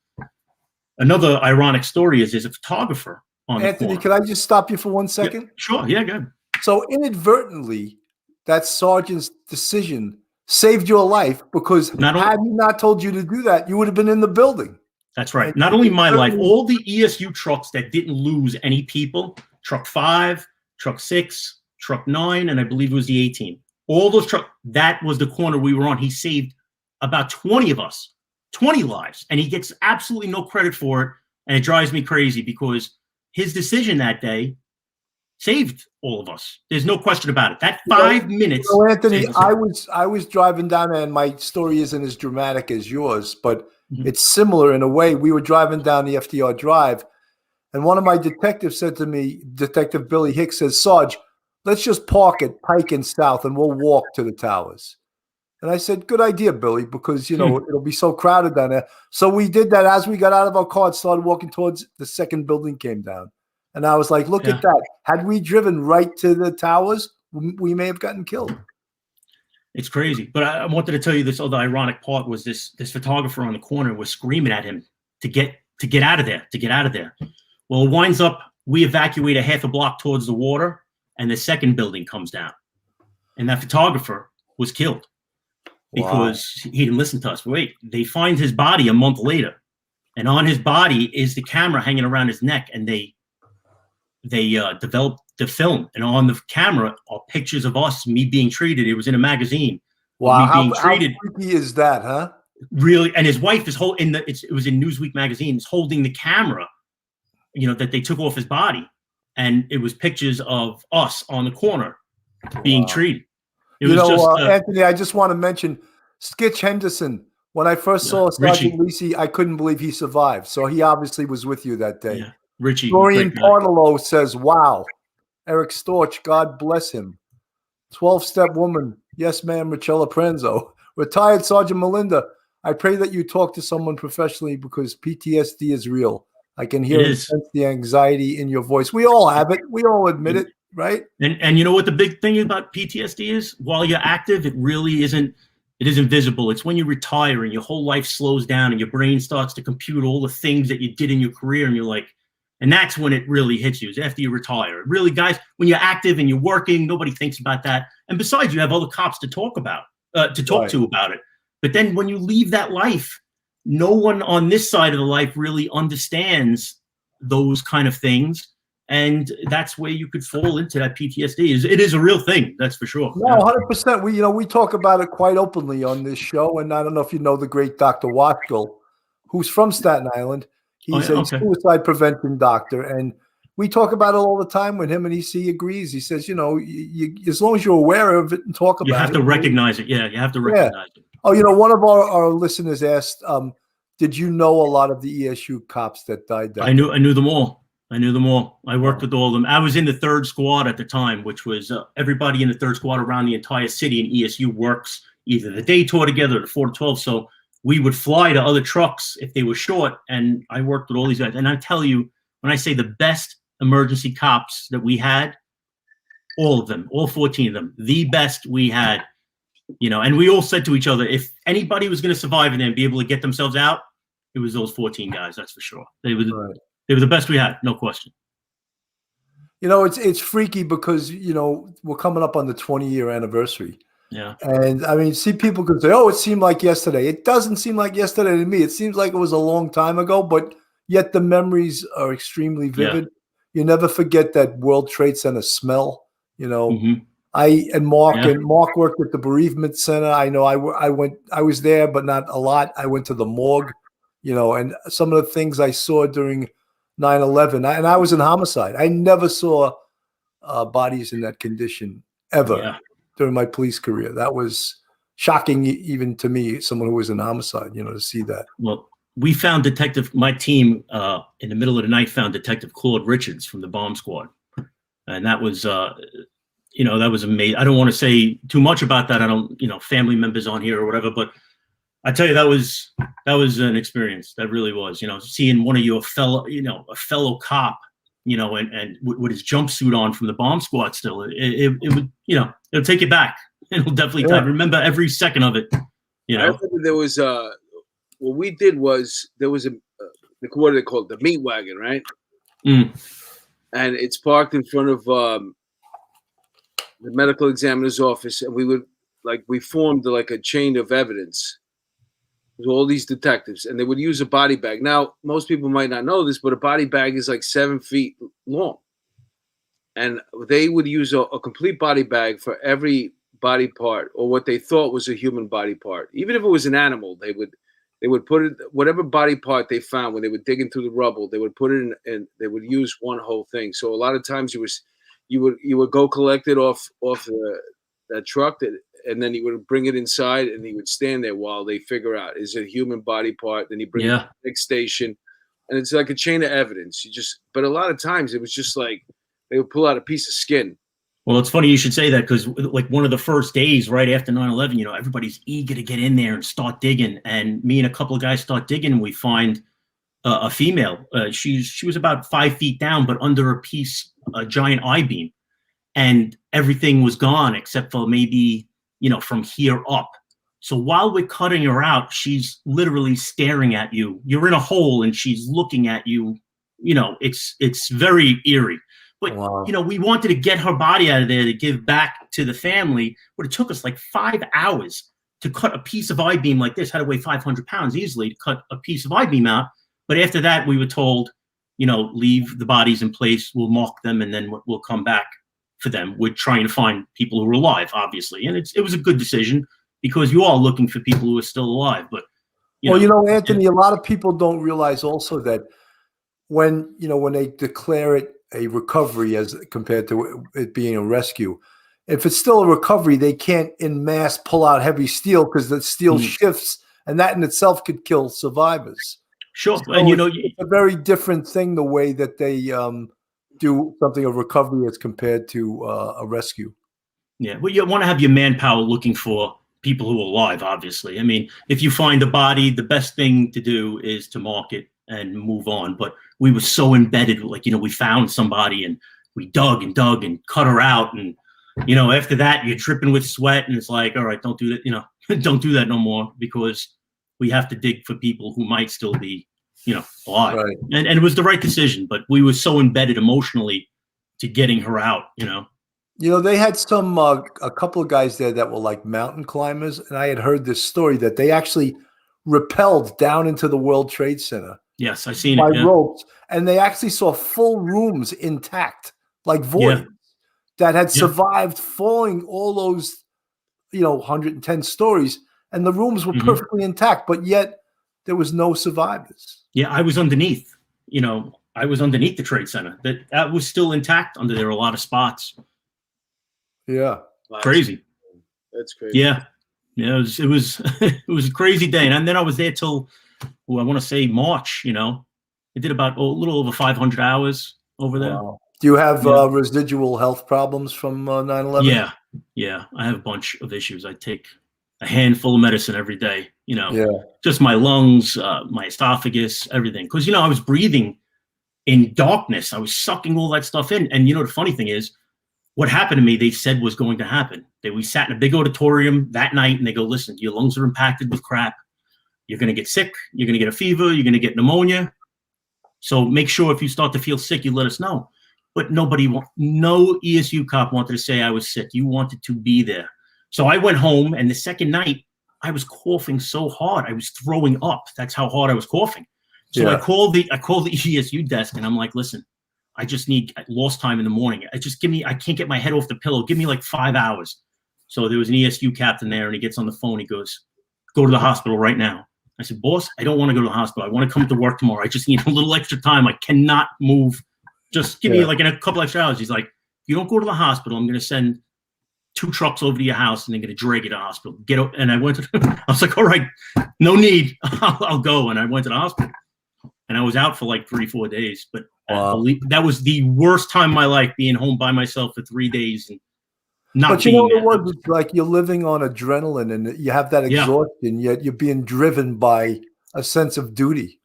Another ironic story is there's a photographer on Anthony, the corner. can I just stop you for 1 second? Yeah, sure. Yeah, good. So inadvertently, that sergeant's decision saved your life, because had he not told you to do that, you would have been in the building. That's right. Not only my life, all the ESU trucks that didn't lose any people, truck 5, truck 6, truck 9, and I believe it was the 18. All those trucks, that was the corner we were on. He saved about 20 of us, 20 lives, and he gets absolutely no credit for it. And it drives me crazy because his decision that day saved all of us. There's no question about it. That 5 minutes. So Anthony, I was driving down there, and my story isn't as dramatic as yours, but It's similar in a way. We were driving down the FDR Drive, and one of my detectives said to me, Detective Billy Hicks says, Sarge, let's just park at Pike and South and we'll walk to the towers. And I said, good idea, Billy, because, it'll be so crowded down there. So we did that. As we got out of our car and started walking towards the second building came down. And I was like, look at that. Had we driven right to the towers, we may have gotten killed. It's crazy. But I wanted to tell you this other ironic part was this photographer on the corner was screaming at him to get out of there, to get out of there. Well, it winds up, we evacuate a half a block towards the water, and the second building comes down. And that photographer was killed because he didn't listen to us. Wait, they find his body a month later, and on his body is the camera hanging around his neck, and they developed the film, and on the camera are pictures of us, me being treated. It was in a magazine. Wow, me being treated. How freaky is that, huh? Really, and his wife is it was in Newsweek magazine, is holding the camera, that they took off his body, and it was pictures of us on the corner being treated. It was just Anthony, I just want to mention Skitch Henderson. When I first saw Sergeant Lisi, I couldn't believe he survived. So he obviously was with you that day. Yeah. Richie. Doreen Parnello says, wow. Eric Storch, God bless him. 12-step woman. Yes, ma'am, Richella Pranzo. Retired Sergeant Melinda. I pray that you talk to someone professionally because PTSD is real. I can hear and sense the anxiety in your voice. We all have it. We all admit it, right? And you know what the big thing about PTSD is? While you're active, it really isn't. It isn't visible. It's when you retire and your whole life slows down and your brain starts to compute all the things that you did in your career, and you're like, and that's when it really hits you, is after you retire. Really, guys, when you're active and you're working, nobody thinks about that. And besides, you have other cops to talk about, to about it. But then when you leave that life, no one on this side of the life really understands those kind of things. And that's where you could fall into that PTSD. It is a real thing, that's for sure. No, 100%. We talk about it quite openly on this show. And I don't know if you know the great Dr. Watkill, who's from Staten Island. He's a suicide prevention doctor. And we talk about it all the time with him, and he agrees. He says, as long as you're aware of it and talk about it. You have to recognize it. Yeah, you have to recognize it. Oh, one of our listeners asked, did you know a lot of the ESU cops that died that I knew them all. I worked with all of them. I was in the 3rd squad at the time, which was everybody in the 3rd squad around the entire city, and ESU works either the day tour together or the 4 to 12. So we would fly to other trucks if they were short, and I worked with all these guys. And I tell you, when I say the best emergency cops that we had, all of them, all 14 of them, the best we had, and we all said to each other, if anybody was going to survive and then be able to get themselves out, it was those 14 guys, that's for sure. They were the best we had, no question. It's freaky because, we're coming up on the 20-year anniversary. Yeah. And I mean, see, people could say, oh, it seemed like yesterday. It doesn't seem like yesterday to me. It seems like it was a long time ago, but yet the memories are extremely vivid. Yeah. You never forget that World Trade Center smell, Mark worked at the bereavement center. I know I was there, but not a lot. I went to the morgue, and some of the things I saw during 9/11, and I was in homicide. I never saw bodies in that condition ever during my police career. That was shocking even to me, someone who was in homicide, to see that. Well, we found my team in the middle of the night found Detective Claude Richards from the bomb squad. And that was, that was amazing. I don't want to say too much about that. I don't, family members on here or whatever, but I tell you, that was an experience. That really was, seeing one of your a fellow cop, and with his jumpsuit on from the bomb squad still, it would, it'll take you back. It'll definitely I remember every second of it. I remember there was what we did was there was what are they called? The meat wagon, right? Mm. And it's parked in front of the medical examiner's office, and we formed like a chain of evidence. All these detectives, and they would use a body bag. Now, most people might not know this, but a body bag is like 7 feet long. And they would use a complete body bag for every body part, or what they thought was a human body part. Even if it was an animal, they would put it, whatever body part they found when they were digging through the rubble, they would put it in, and they would use one whole thing. So a lot of times you would go collect it off that truck, and then he would bring it inside, and he would stand there while they figure out, is it a human body part? Then he bring it to the next station, and it's like a chain of evidence. But a lot of times it was just like they would pull out a piece of skin. Well, it's funny you should say that, because like one of the first days right after 9/11, you know, everybody's eager to get in there and start digging. And me and a couple of guys start digging, and we find a female. She was about 5 feet down, but under a giant I-beam, and everything was gone except for maybe, you know, from here up. So while we're cutting her out, she's literally staring at you. You're in a hole and she's looking at you. You know, it's very eerie. But, you know, we wanted to get her body out of there to give back to the family, but it took us like 5 hours to cut a piece of I-beam like this. Had to weigh 500 pounds easily to cut a piece of I-beam out. But after that, we were told, you know, leave the bodies in place. We'll mark them, and then we'll come back for them. We're trying to find people who are alive, obviously. And it was a good decision, because you are looking for people who are still alive. But, you know, Anthony, a lot of people don't realize also that when they declare it a recovery as compared to it being a rescue, if it's still a recovery, they can't en masse pull out heavy steel, because the steel shifts, and that in itself could kill survivors. Sure. So and, you know, it's a very different thing, the way that they do something of recovery as compared to a rescue. Yeah. Well, you want to have your manpower looking for people who are alive, obviously. I mean, if you find a body, the best thing to do is to mark it and move on. But we were so embedded, like, you know, we found somebody and we dug and cut her out. And, you know, after that, you're dripping with sweat, and it's like, all right, don't do that, you know, don't do that no more, because we have to dig for people who might still be, you know, alive. Right. And it was the right decision, but we were so embedded emotionally to getting her out, you know. You know, they had a couple of guys there that were like mountain climbers, and I had heard this story that they actually rappelled down into the World Trade Center. Yes, I seen by it. Yeah. ropes, and they actually saw full rooms intact, like voids that had survived falling all those, you know, 110 stories, and the rooms were perfectly intact, but yet there was no survivors. Yeah, I was underneath. You know, I was underneath the Trade Center. That was still intact under there. A lot of spots. Yeah, crazy. That's crazy. Yeah, it was it was a crazy day, and then I was there till, I want to say March. You know, I did about a little over 500 hours over there. Wow. Do you have residual health problems from 9/11? Yeah, I have a bunch of issues. I take a handful of medicine every day. You know, just my lungs, my esophagus, everything. Because, you know, I was breathing in darkness. I was sucking all that stuff in. And, you know, the funny thing is, what happened to me, they said was going to happen. We sat in a big auditorium that night, and they go, listen, your lungs are impacted with crap. You're going to get sick. You're going to get a fever. You're going to get pneumonia. So make sure if you start to feel sick, you let us know. But no ESU cop wanted to say I was sick. You wanted to be there. So I went home, and the second night, I was coughing so hard. I was throwing up. That's how hard I was coughing. So I called the ESU desk, and I'm like, listen, I lost time in the morning. I can't get my head off the pillow. Give me like 5 hours. So there was an ESU captain there, and he gets on the phone. He goes, go to the hospital right now. I said, boss, I don't want to go to the hospital. I want to come to work tomorrow. I just need a little extra time. I cannot move. Just give me like in a couple extra hours. He's like, if you don't go to the hospital, I'm going to send 2 trucks over to your house, and they're going to drag you to the hospital. And I went to, I was like, all right, no need. I'll go. And I went to the hospital, and I was out for like 3-4 days. But that was the worst time of my life, being home by myself for 3 days. And not but you know what it was? It's like you're living on adrenaline, and you have that exhaustion, yet you're being driven by a sense of duty.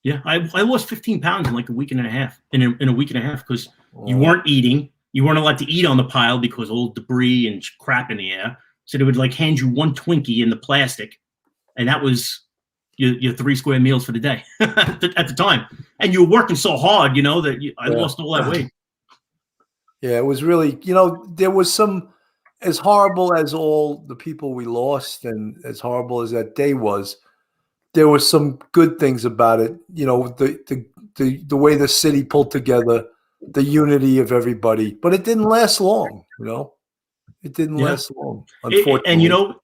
Yeah, I lost 15 pounds in like a week and a half, in a week and a half, because you weren't eating. You weren't allowed to eat on the pile because all debris and crap in the air. So they would like hand you 1 Twinkie in the plastic, and that was your 3 square meals for the day at the time. And you were working so hard, you know, that I lost all that weight. Yeah, it was really, you know, there was some, as horrible as all the people we lost and as horrible as that day was, there were some good things about it. You know, the way the city pulled together, the unity of everybody, but it didn't last long. You know, it didn't last long. Unfortunately, and you know,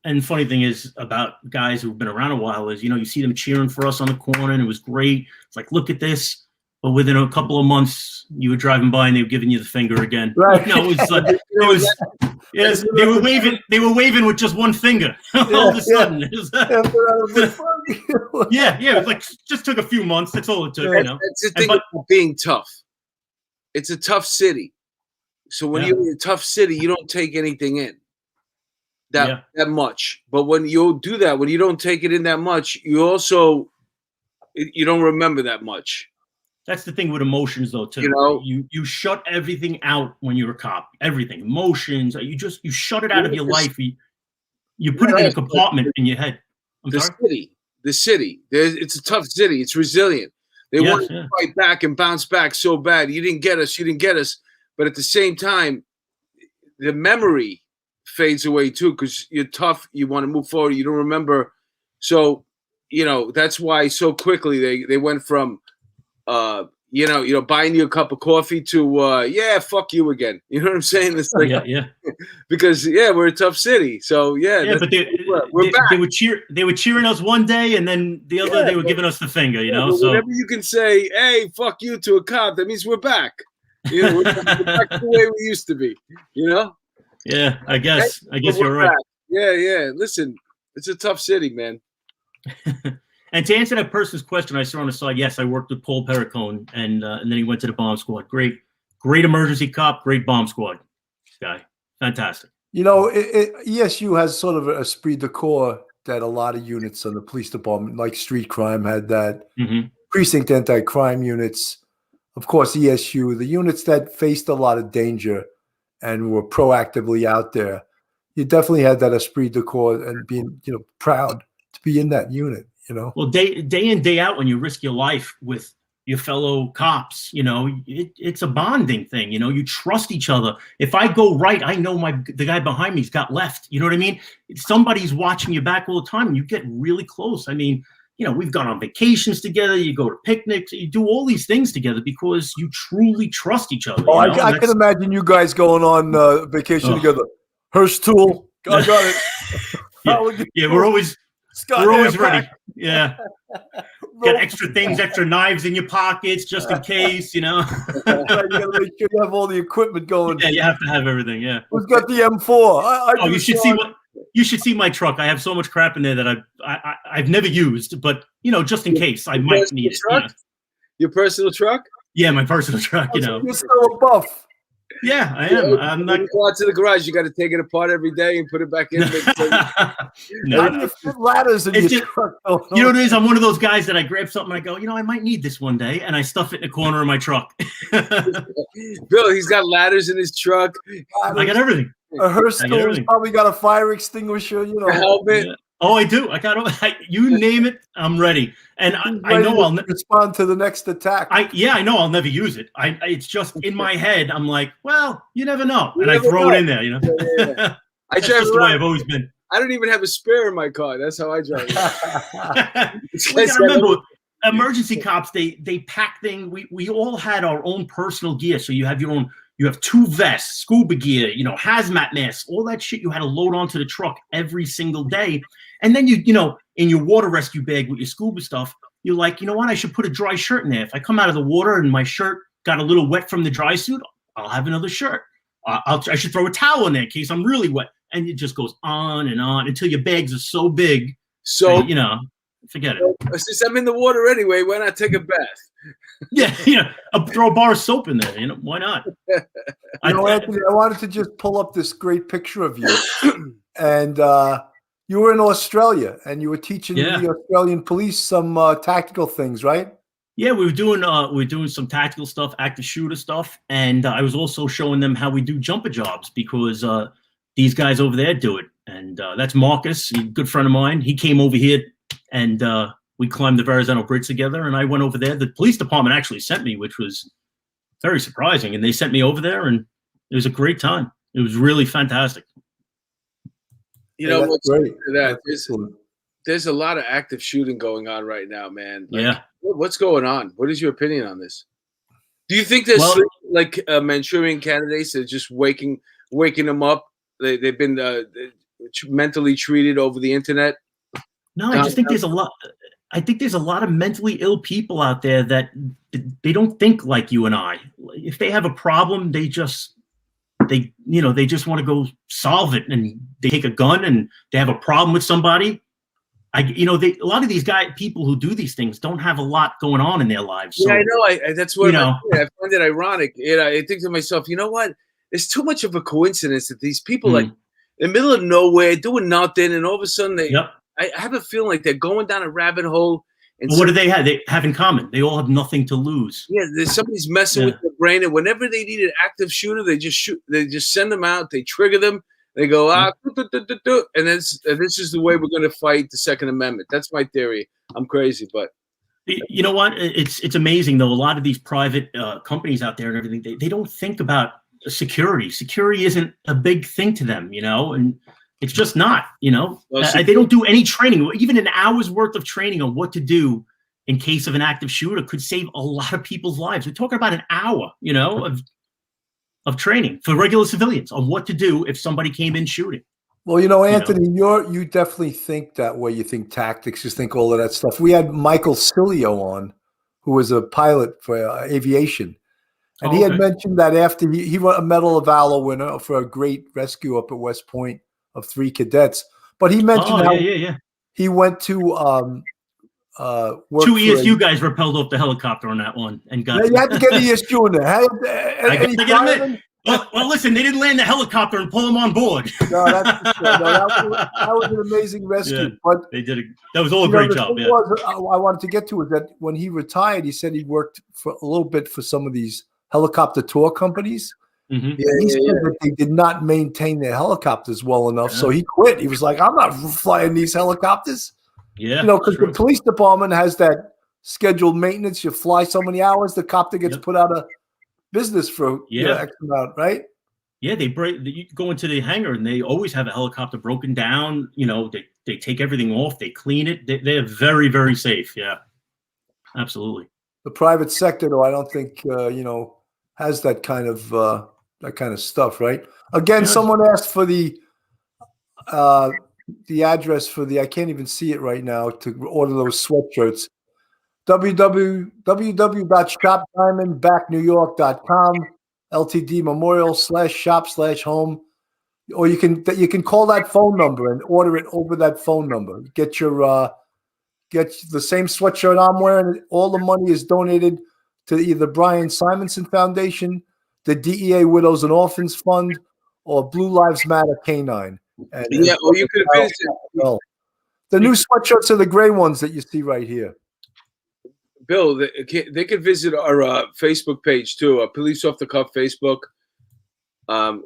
and funny thing is about guys who've been around a while is, you know, you see them cheering for us on the corner, and it was great. It's like, look at this. but within a couple of months, you were driving by and they were giving you the finger again. Right. You know, yes, they were waving. They were waving with just one finger. All of a sudden, it was, yeah. It was like just took a few months. That's all it took. You know, that's the thing about being tough. It's a tough city, so when you're in a tough city, you don't take anything in that much. But when you do that, when you don't take it in that much, you also you don't remember that much. That's the thing with emotions, though, too. You know, you shut everything out when you're a cop. Everything, emotions. You shut it out of your life. You put it in a compartment in your head. The city. It's a tough city. It's resilient. They want to fight back and bounce back so bad. You didn't get us. But at the same time, the memory fades away too because you're tough. You want to move forward. You don't remember. So, you know, that's why so quickly they went from buying you a cup of coffee to fuck you again. You know what I'm saying? It's like because we're a tough city. So but we're back. They were cheering us one day, and then the other they were giving us the finger. You know, so whenever you can say, "Hey, fuck you" to a cop, that means we're back. You know, we're back to the way we used to be. You know? Yeah, I guess you're right. Back. Yeah. Listen, it's a tough city, man. And to answer that person's question, I saw on the side, yes, I worked with Paul Perricone, and then he went to the bomb squad. Great emergency cop, great bomb squad guy. Fantastic. You know, ESU has sort of a esprit de corps that a lot of units in the police department, like street crime, had that. Precinct anti-crime units. Of course, ESU, the units that faced a lot of danger and were proactively out there. You definitely had that esprit de corps and being, proud to be in that unit. You know, well, day in, day out, when you risk your life with your fellow cops, it's a bonding thing. You trust each other. If I go right, I know the guy behind me's got left. You know what I mean? Somebody's watching your back all the time, and you get really close. I mean, we've gone on vacations together. You go to picnics. You do all these things together because you truly trust each other. Oh, I can imagine you guys going on vacation together. Hearst tool. I got it. We're always ready. Yeah. Get extra things, extra knives in your pockets just in case, You gotta make sure you have all the equipment going. Yeah, you have to have everything. Yeah. Who's got the M4? You should see my truck. I have so much crap in there that I've never used, but just in case I might need it. Your personal truck? Yeah, my personal truck. You're still a buff. Yeah, I am. I'm not. When you go out to the garage, you got to take it apart every day and put it back in. No. Ladders in your truck. You know what it is? I'm one of those guys that I grab something, I go, I might need this one day, and I stuff it in the corner of my truck. Bill, he's got ladders in his truck. I got everything. A Hearst tool's probably got a fire extinguisher. A helmet. Yeah. Oh, I do. I got you name it, I'm ready. And I know I'll respond to the next attack. I know I'll never use it. It's just in my head. I'm like, well, you never know, and I throw it in there. Yeah. That's just the way I've always been. I don't even have a spare in my car. That's how I drive. We gotta remember, emergency cops. They pack things. We all had our own personal gear. So you have your own. You have 2 vests, scuba gear, hazmat masks, all that shit you had to load onto the truck every single day. And then in your water rescue bag with your scuba stuff, you're like, you know what? I should put a dry shirt in there. If I come out of the water and my shirt got a little wet from the dry suit, I'll have another shirt. I should throw a towel in there in case I'm really wet. And it just goes on and on until your bags are so big. So, forget it. Since I'm in the water anyway, why not take a bath? Yeah, I'll throw a bar of soap in there. Why not? Anthony, I wanted to just pull up this great picture of you, and you were in Australia, and you were teaching the Australian police some tactical things, right? Yeah, we were doing some tactical stuff, active shooter stuff, and I was also showing them how we do jumper jobs because these guys over there do it, and that's Marcus, a good friend of mine. He came over here, and we climbed the Verrazano Bridge together, and I went over there. The police department actually sent me, which was very surprising. And they sent me over there, and it was a great time. It was really fantastic. What's great. There's a lot of active shooting going on right now, man. What's going on? What is your opinion on this? Do you think there's Manchurian candidates that are just waking them up? They've been mentally treated over the internet? No, I just think there's a lot. I think there's a lot of mentally ill people out there that they don't think like you and I. If they have a problem, they just want to go solve it, and they take a gun and they have a problem with somebody. A lot of these people who do these things don't have a lot going on in their lives. So, yeah, I know. That's what I find it ironic. I think to myself, you know what? It's too much of a coincidence that these people, like in the middle of nowhere, doing nothing, and all of a sudden I have a feeling like they're going down a rabbit hole. And what do they have? They have in common. They all have nothing to lose. Yeah, somebody's messing with their brain, and whenever they need an active shooter, they just shoot. They just send them out. They trigger them. They go and this is the way we're going to fight the Second Amendment. That's my theory. I'm crazy, but you know what? It's amazing though. A lot of these private companies out there and everything, they don't think about security. Security isn't a big thing to them, and it's just not. Well, they don't do any training. Even an hour's worth of training on what to do in case of an active shooter could save a lot of people's lives. We're talking about an hour, of training for regular civilians on what to do if somebody came in shooting. Well, Anthony, you definitely think that way. You think tactics, you think all of that stuff. We had Michael Cilio on, who was a pilot for aviation. And he had mentioned that after he won a Medal of Valor winner for a great rescue up at West Point of 3 cadets. But he mentioned how he went to work 2 ESU guys rappelled off the helicopter on that one and got. You had to get ESU in there. I got to get him in. Well, listen, they didn't land the helicopter and pull him on board. No, that was an amazing rescue. Yeah, but they did. That was all a great job. Yeah. I wanted to get to is that when he retired, he said he worked for a little bit for some of these helicopter tour companies. Mm-hmm. He said that they did not maintain their helicopters well enough, so he quit. He was like, "I'm not flying these helicopters." Yeah, because the police department has that scheduled maintenance. You fly so many hours, the copter gets put out of business for X amount, right? Yeah, you go into the hangar and they always have a helicopter broken down. They take everything off, they clean it. They're very, very safe. Yeah, absolutely. The private sector, though, I don't think has that kind of stuff, right? Again, someone asked for the address for I can't even see it right now to order those sweatshirts. www.shopdiamondbacknewyork.com LTD Memorial /shop/home, or you can call that phone number and order it over that phone number. Get the same sweatshirt I'm wearing. All the money is donated to either Brian Simonson Foundation, the DEA Widows and Orphans Fund, or Blue Lives Matter Canine. Or you could visit. The new sweatshirts are the gray ones that you see right here. Bill, they could visit our Facebook page too, Police Off the Cuff Facebook, and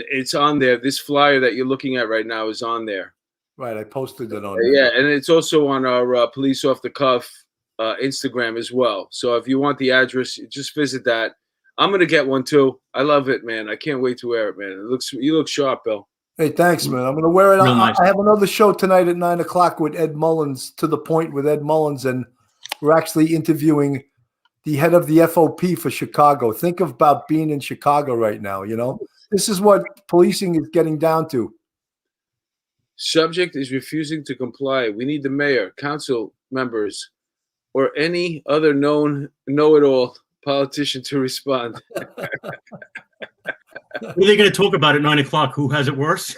it's on there. This flyer that you're looking at right now is on there. Right, I posted it on there. Yeah, and it's also on our Police Off the Cuff Instagram as well. So if you want the address, just visit that. I'm gonna get one too. I love it, man. I can't wait to wear it, man. You look sharp, Bill. Hey, thanks, man. I'm gonna wear it. Nice. I have another show tonight at 9:00 with Ed Mullins, To the Point with Ed Mullins, and we're actually interviewing the head of the FOP for Chicago. Think about being in Chicago right now. This is what policing is getting down to. Subject is refusing to comply. We need the mayor, council members, or any other know-it-all politician to respond. What are they going to talk about at 9:00? Who has it worse?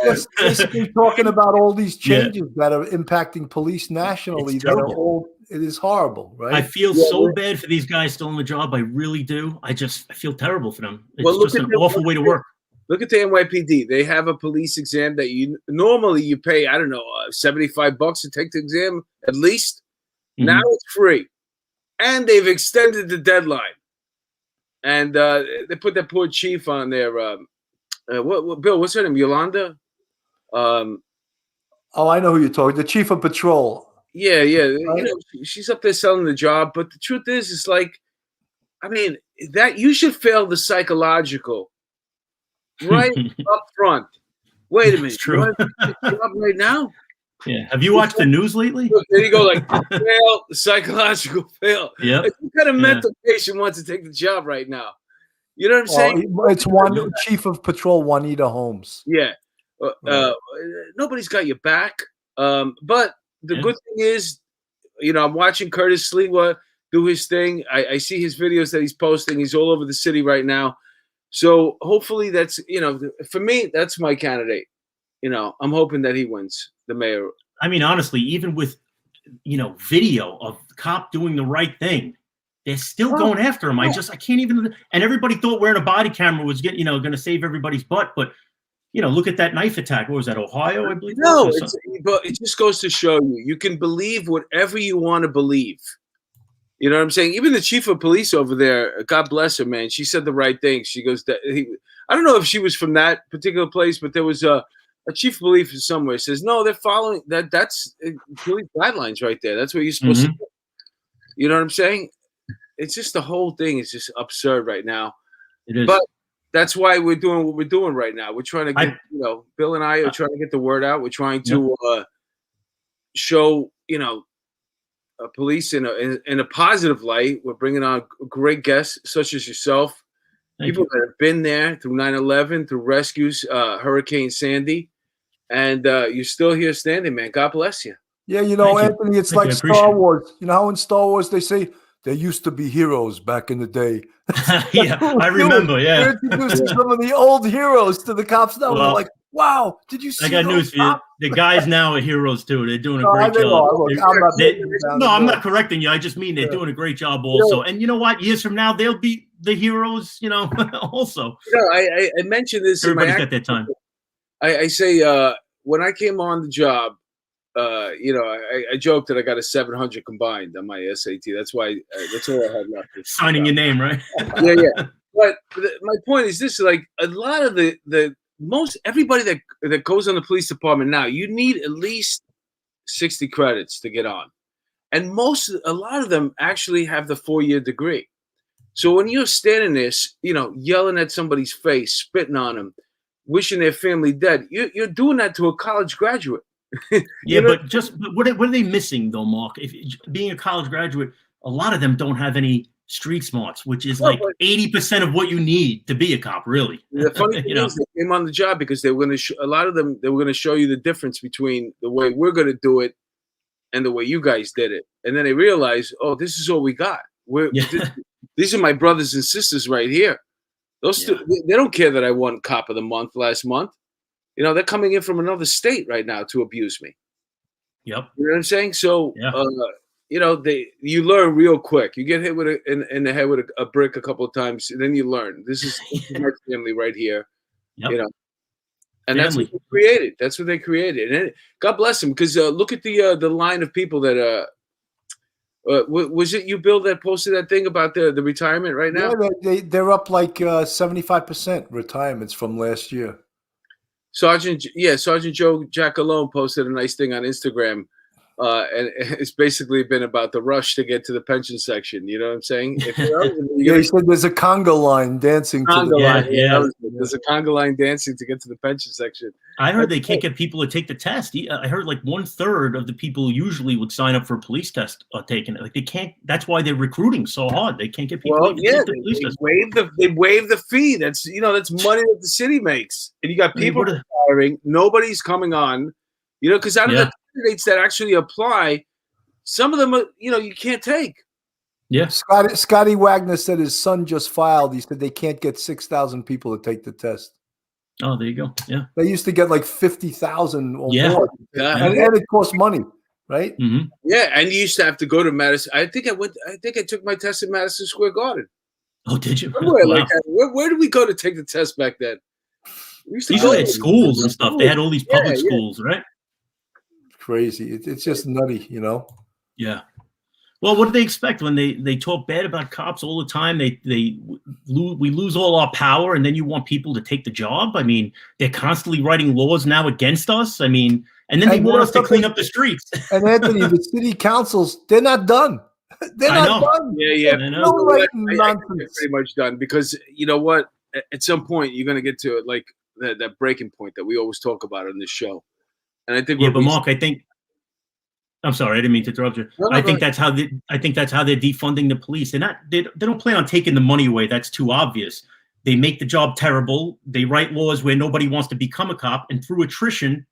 Just basically talking about all these changes that are impacting police nationally. It is horrible, right? I feel so bad for these guys still on the job. I really do. I feel terrible for them. It's just an awful way to work. Look at the NYPD. They have a police exam that normally you pay, I don't know, $75 to take the exam at least. Mm-hmm. Now it's free. And they've extended the deadline. And they put that poor chief on there. What Bill, what's her name? Yolanda? I know who you're talking. The chief of patrol. Yeah. Right? She's up there selling the job. But the truth is, it's like, that you should fail the psychological right up front. Wait a minute. It's true. You want to pick you up right now? Yeah. Have you watched the news lately? There you go, fail, psychological fail. Yeah. What kind of mental patient wants to take the job right now? You know what I'm saying? It's one chief of patrol, Juanita Holmes. Yeah. Nobody's got your back. But the good thing is, I'm watching Curtis Sliwa do his thing. I see his videos that he's posting. He's all over the city right now. So hopefully that's, for me, that's my candidate. I'm hoping that he wins the mayor. I mean, honestly, even with, video of the cop doing the right thing, they're still going after him. I can't even, and everybody thought wearing a body camera was going to save everybody's butt. But, look at that knife attack. What was that, Ohio, I believe? No, but it just goes to show you can believe whatever you want to believe. You know what I'm saying? Even the chief of police over there, God bless her, man. She said the right thing. She goes, I don't know if she was from that particular place, but there was a chief of police somewhere says, no, they're following that. That's police guidelines right there. That's what you're supposed to do. You know what I'm saying? It's just the whole thing is just absurd right now. It is. But that's why we're doing what we're doing right now. We're trying to get, Bill and I are trying to get the word out. We're trying to show, police in a positive light. We're bringing on great guests such as yourself, people that have been there through 9/11, through rescues, Hurricane Sandy, and you're still here standing, man. God bless you. Yeah, Anthony, it's like Star Wars. You know how in Star Wars they say there used to be heroes back in the day. Yeah, I remember. Yeah, we're introducing some of the old heroes to the cops now. We're like, wow, did you see? I got news for you. The guys now are heroes too. They're doing a great job. I'm not correcting you. I just mean they're doing a great job also. And you know what? Years from now, they'll be the heroes. Also. I mentioned this. Everybody's got their time. I say when I came on the job, I joked that I got a 700 combined on my SAT. That's why that's all I had left. Signing your name, right? Yeah. But my point is this: like a lot of everybody that goes on the police department now, you need at least 60 credits to get on, and a lot of them actually have the 4-year degree. So when you're standing there, yelling at somebody's face, spitting on them, wishing their family dead, you're doing that to a college graduate. Yeah, but what are they missing though, Mark? If being a college graduate, a lot of them don't have any street smarts, which is 80% of what you need to be a cop, really. The funny thing is they came on the job because they were going to a lot of them, they were going to show you the difference between the way we're going to do it and the way you guys did it. And then they realized, oh, this is all we got. These are my brothers and sisters right here. Those two, they don't care that I won Cop of the Month last month. They're coming in from another state right now to abuse me. Yep. You know what I'm saying? So, you learn real quick. You get hit with in the head with a brick a couple of times, and then you learn. This is my family right here. Yep. And that's what they created. That's what they created. And God bless them, because look at the line of people that was it you, Bill, that posted that thing about the retirement right now? Yeah, they're up like 75% retirements from last year. Sergeant Joe Giacalone posted a nice thing on Instagram, and it's basically been about the rush to get to the pension section. You know what I'm saying? He said there's a conga line dancing. There's a conga line dancing to get to the pension section. I heard they can't get people to take the test. I heard like 1/3 of the people who usually would sign up for a police test are taking it. Like they can't. That's why they're recruiting so hard. They can't get people. To take the police test. They waive the fee. That's that's money that the city makes. And you got people retiring. Nobody's coming on. Because out of the candidates that actually apply, some of them are, you can't take. Yeah. Scotty Wagner said his son just filed. He said they can't get 6,000 people to take the test. Oh, there you go. Yeah. They used to get like 50,000 or more. And it costs money, right? Mm-hmm. Yeah, and you used to have to go to Madison. I think I took my test at Madison Square Garden. Oh, did you? Where did we go to take the test back then? We used to had schools and stuff. They had all these public schools, right? Crazy. It's just nutty, Yeah. Well, what do they expect when they talk bad about cops all the time? We lose all our power, and then you want people to take the job? I mean, they're constantly writing laws now against us. I mean, and then they want us to clean up the streets. And Anthony, the city councils, they're not done. They're not done. Yeah. Nonsense. Pretty much done, because you know what? At some point, you're going to get to it, like that breaking point that we always talk about on this show. And I think, but Mark, I'm sorry, I didn't mean to interrupt you. I think that's how they're defunding the police. They don't plan on taking the money away. That's too obvious. They make the job terrible. They write laws where nobody wants to become a cop, and through attrition,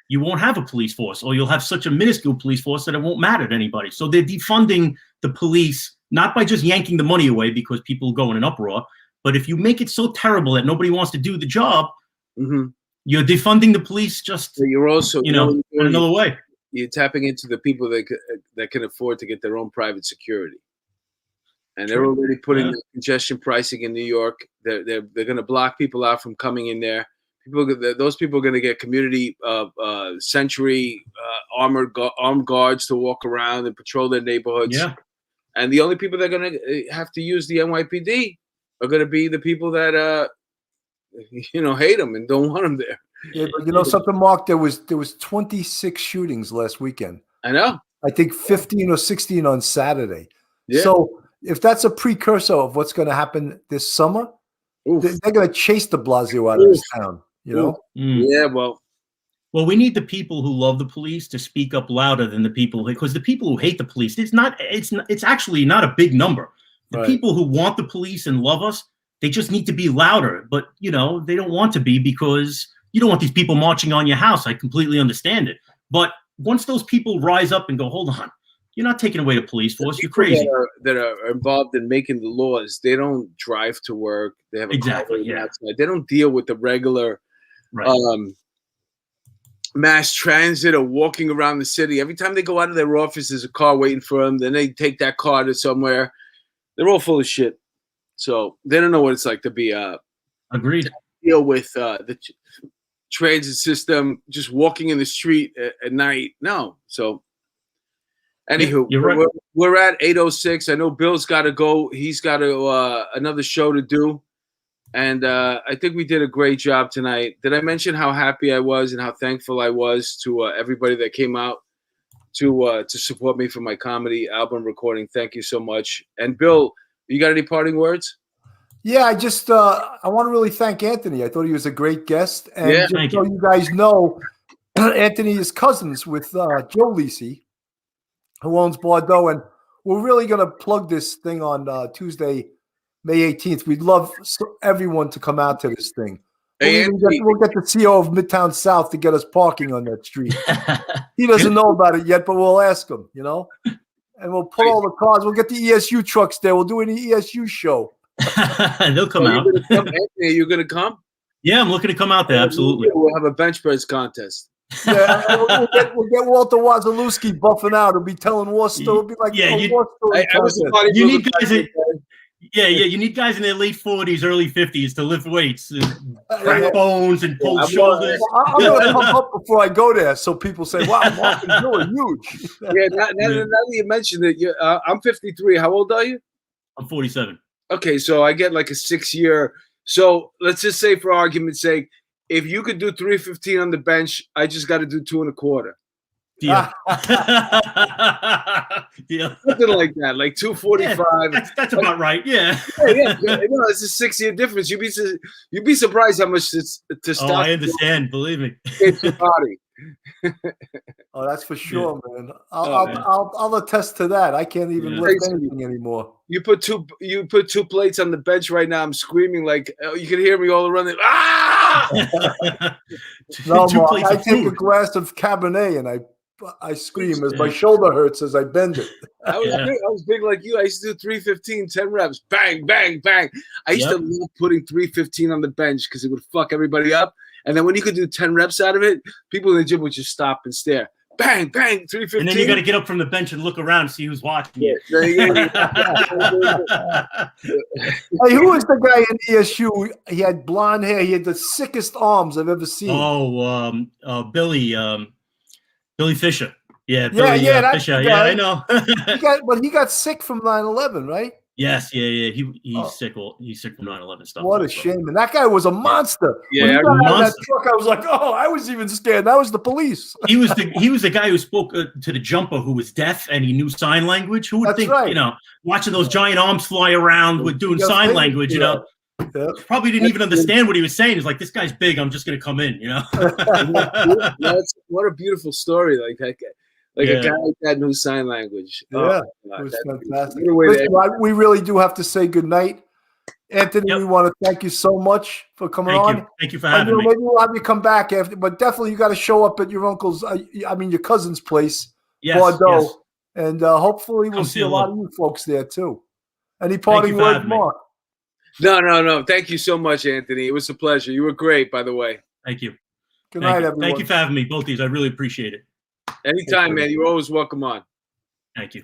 you won't have a police force, or you'll have such a minuscule police force that it won't matter to anybody. So they're defunding the police, not by just yanking the money away because people go in an uproar, but if you make it so terrible that nobody wants to do the job, you're defunding the police just, so you're also, in another way. You're tapping into the people that can afford to get their own private security. And they're already putting the congestion pricing in New York. They're going to block people out from coming in there. Those people are going to get community century armed guards to walk around and patrol their neighborhoods. Yeah. And the only people that are going to have to use the NYPD are going to be the people that hate them and don't want them there. Yeah, but something, Mark, there was 26 shootings last weekend. I know. I think 15 or 16 on Saturday. Yeah. So if that's a precursor of what's going to happen this summer, they're going to chase de Blasio out of this town. Yeah, well, we need the people who love the police to speak up louder than the people, because the people who hate the police, it's actually not a big number. The people who want the police and love us, they just need to be louder. But they don't want to be, because you don't want these people marching on your house. I completely understand it. But once those people rise up and go, hold on, you're not taking away the police force. You're crazy. That are involved in making the laws, they don't drive to work. They have a car outside. They don't deal with the regular mass transit or walking around the city. Every time they go out of their office, there's a car waiting for them. Then they take that car to somewhere. They're all full of shit. So they don't know what it's like to be agreed. Deal with the transit system, just walking in the street at night. No. So anywho, right. we're at 8:06. I know Bill's got to go. He's got another show to do. And I think we did a great job tonight. Did I mention how happy I was and how thankful I was to everybody that came out to support me for my comedy album recording? Thank you so much. And Bill, you got any parting words? Yeah, I just I want to really thank Anthony. I thought he was a great guest. And just so you guys know, Anthony is cousins with Joe Lisi, who owns Bordeaux. And we're really going to plug this thing on Tuesday, May 18th. We'd love everyone to come out to this thing. We'll get the CEO of Midtown South to get us parking on that street. He doesn't know about it yet, but we'll ask him, And we'll put all the cars. We'll get the ESU trucks there. We'll do an ESU show. They'll come out. Anthony, are you going to come? Yeah, I'm looking to come out there. Absolutely. We'll have a bench press contest. Yeah, we'll get Walter Wazalewski buffing out. He'll be telling war stories. It'll be like war story. You need guys. You need guys in their late 40s, early 50s to lift weights, crack bones, and pull shoulders. I'm going to pump up before I go there, so people say, "Wow, Mark and Joe are huge." Now that you mentioned it, I'm 53. How old are you? I'm 47. Okay, so I get like a 6-year. So let's just say, for argument's sake, if you could do 315 on the bench, I just got to do 2 1/4. Deal. Something like that, like 245. Yeah, that's about right. Yeah. It's a 6-year difference. You'd be surprised how much it's to stop. Oh, I understand. Believe me. It's your body. Oh, that's for sure, man. I'll attest to that. I can't even lift anything anymore. You put two plates on the bench right now. I'm screaming like you can hear me all around. No, Mark, I take a glass of Cabernet and I scream as my shoulder hurts as I bend it. I was big like you. I used to do 315, 10 reps, bang, bang, bang. I used to love putting 315 on the bench because it would fuck everybody up. And then when you could do 10 reps out of it, people in the gym would just stop and stare. Bang, bang, 315. And then you got to get up from the bench and look around and see who's watching you. Hey, who was the guy in ESU? He had blonde hair. He had the sickest arms I've ever seen. Billy Fisher. Yeah, that's Fisher. Yeah, I know. he got sick from 9/11, right? Yes, yeah. He's sick. He's sick from 9/11 stuff. What a shame! And that guy was a monster. Yeah, when he got out of that truck, I was like, oh, I was even scared. That was the police. He was the guy who spoke to the jumper who was deaf and he knew sign language. Who would think, watching those giant arms fly around with doing sign language, probably didn't even understand what he was saying. He's like, this guy's big. I'm just going to come in, What a beautiful story. Like that guy. A guy like that knew sign language. Yeah, it was fantastic. Listen, we really do have to say goodnight. Anthony, Yep. we want to thank you so much for coming Thank on. you. Thank you for having me. Maybe we'll have you come back after, but definitely you got to show up at your uncle's, your cousin's place, Yes, Bordeaux, yes. and hopefully we'll Come see see a a lot look. of you folks there too. Any Thank parting you for words, having me. Mark? No. Thank you so much, Anthony. It was a pleasure. You were great, by the way. Thank you. Good Thank night, you. everyone. Thank you for having me, both of you. I really appreciate it. Anytime, man. You're always welcome on. Thank you.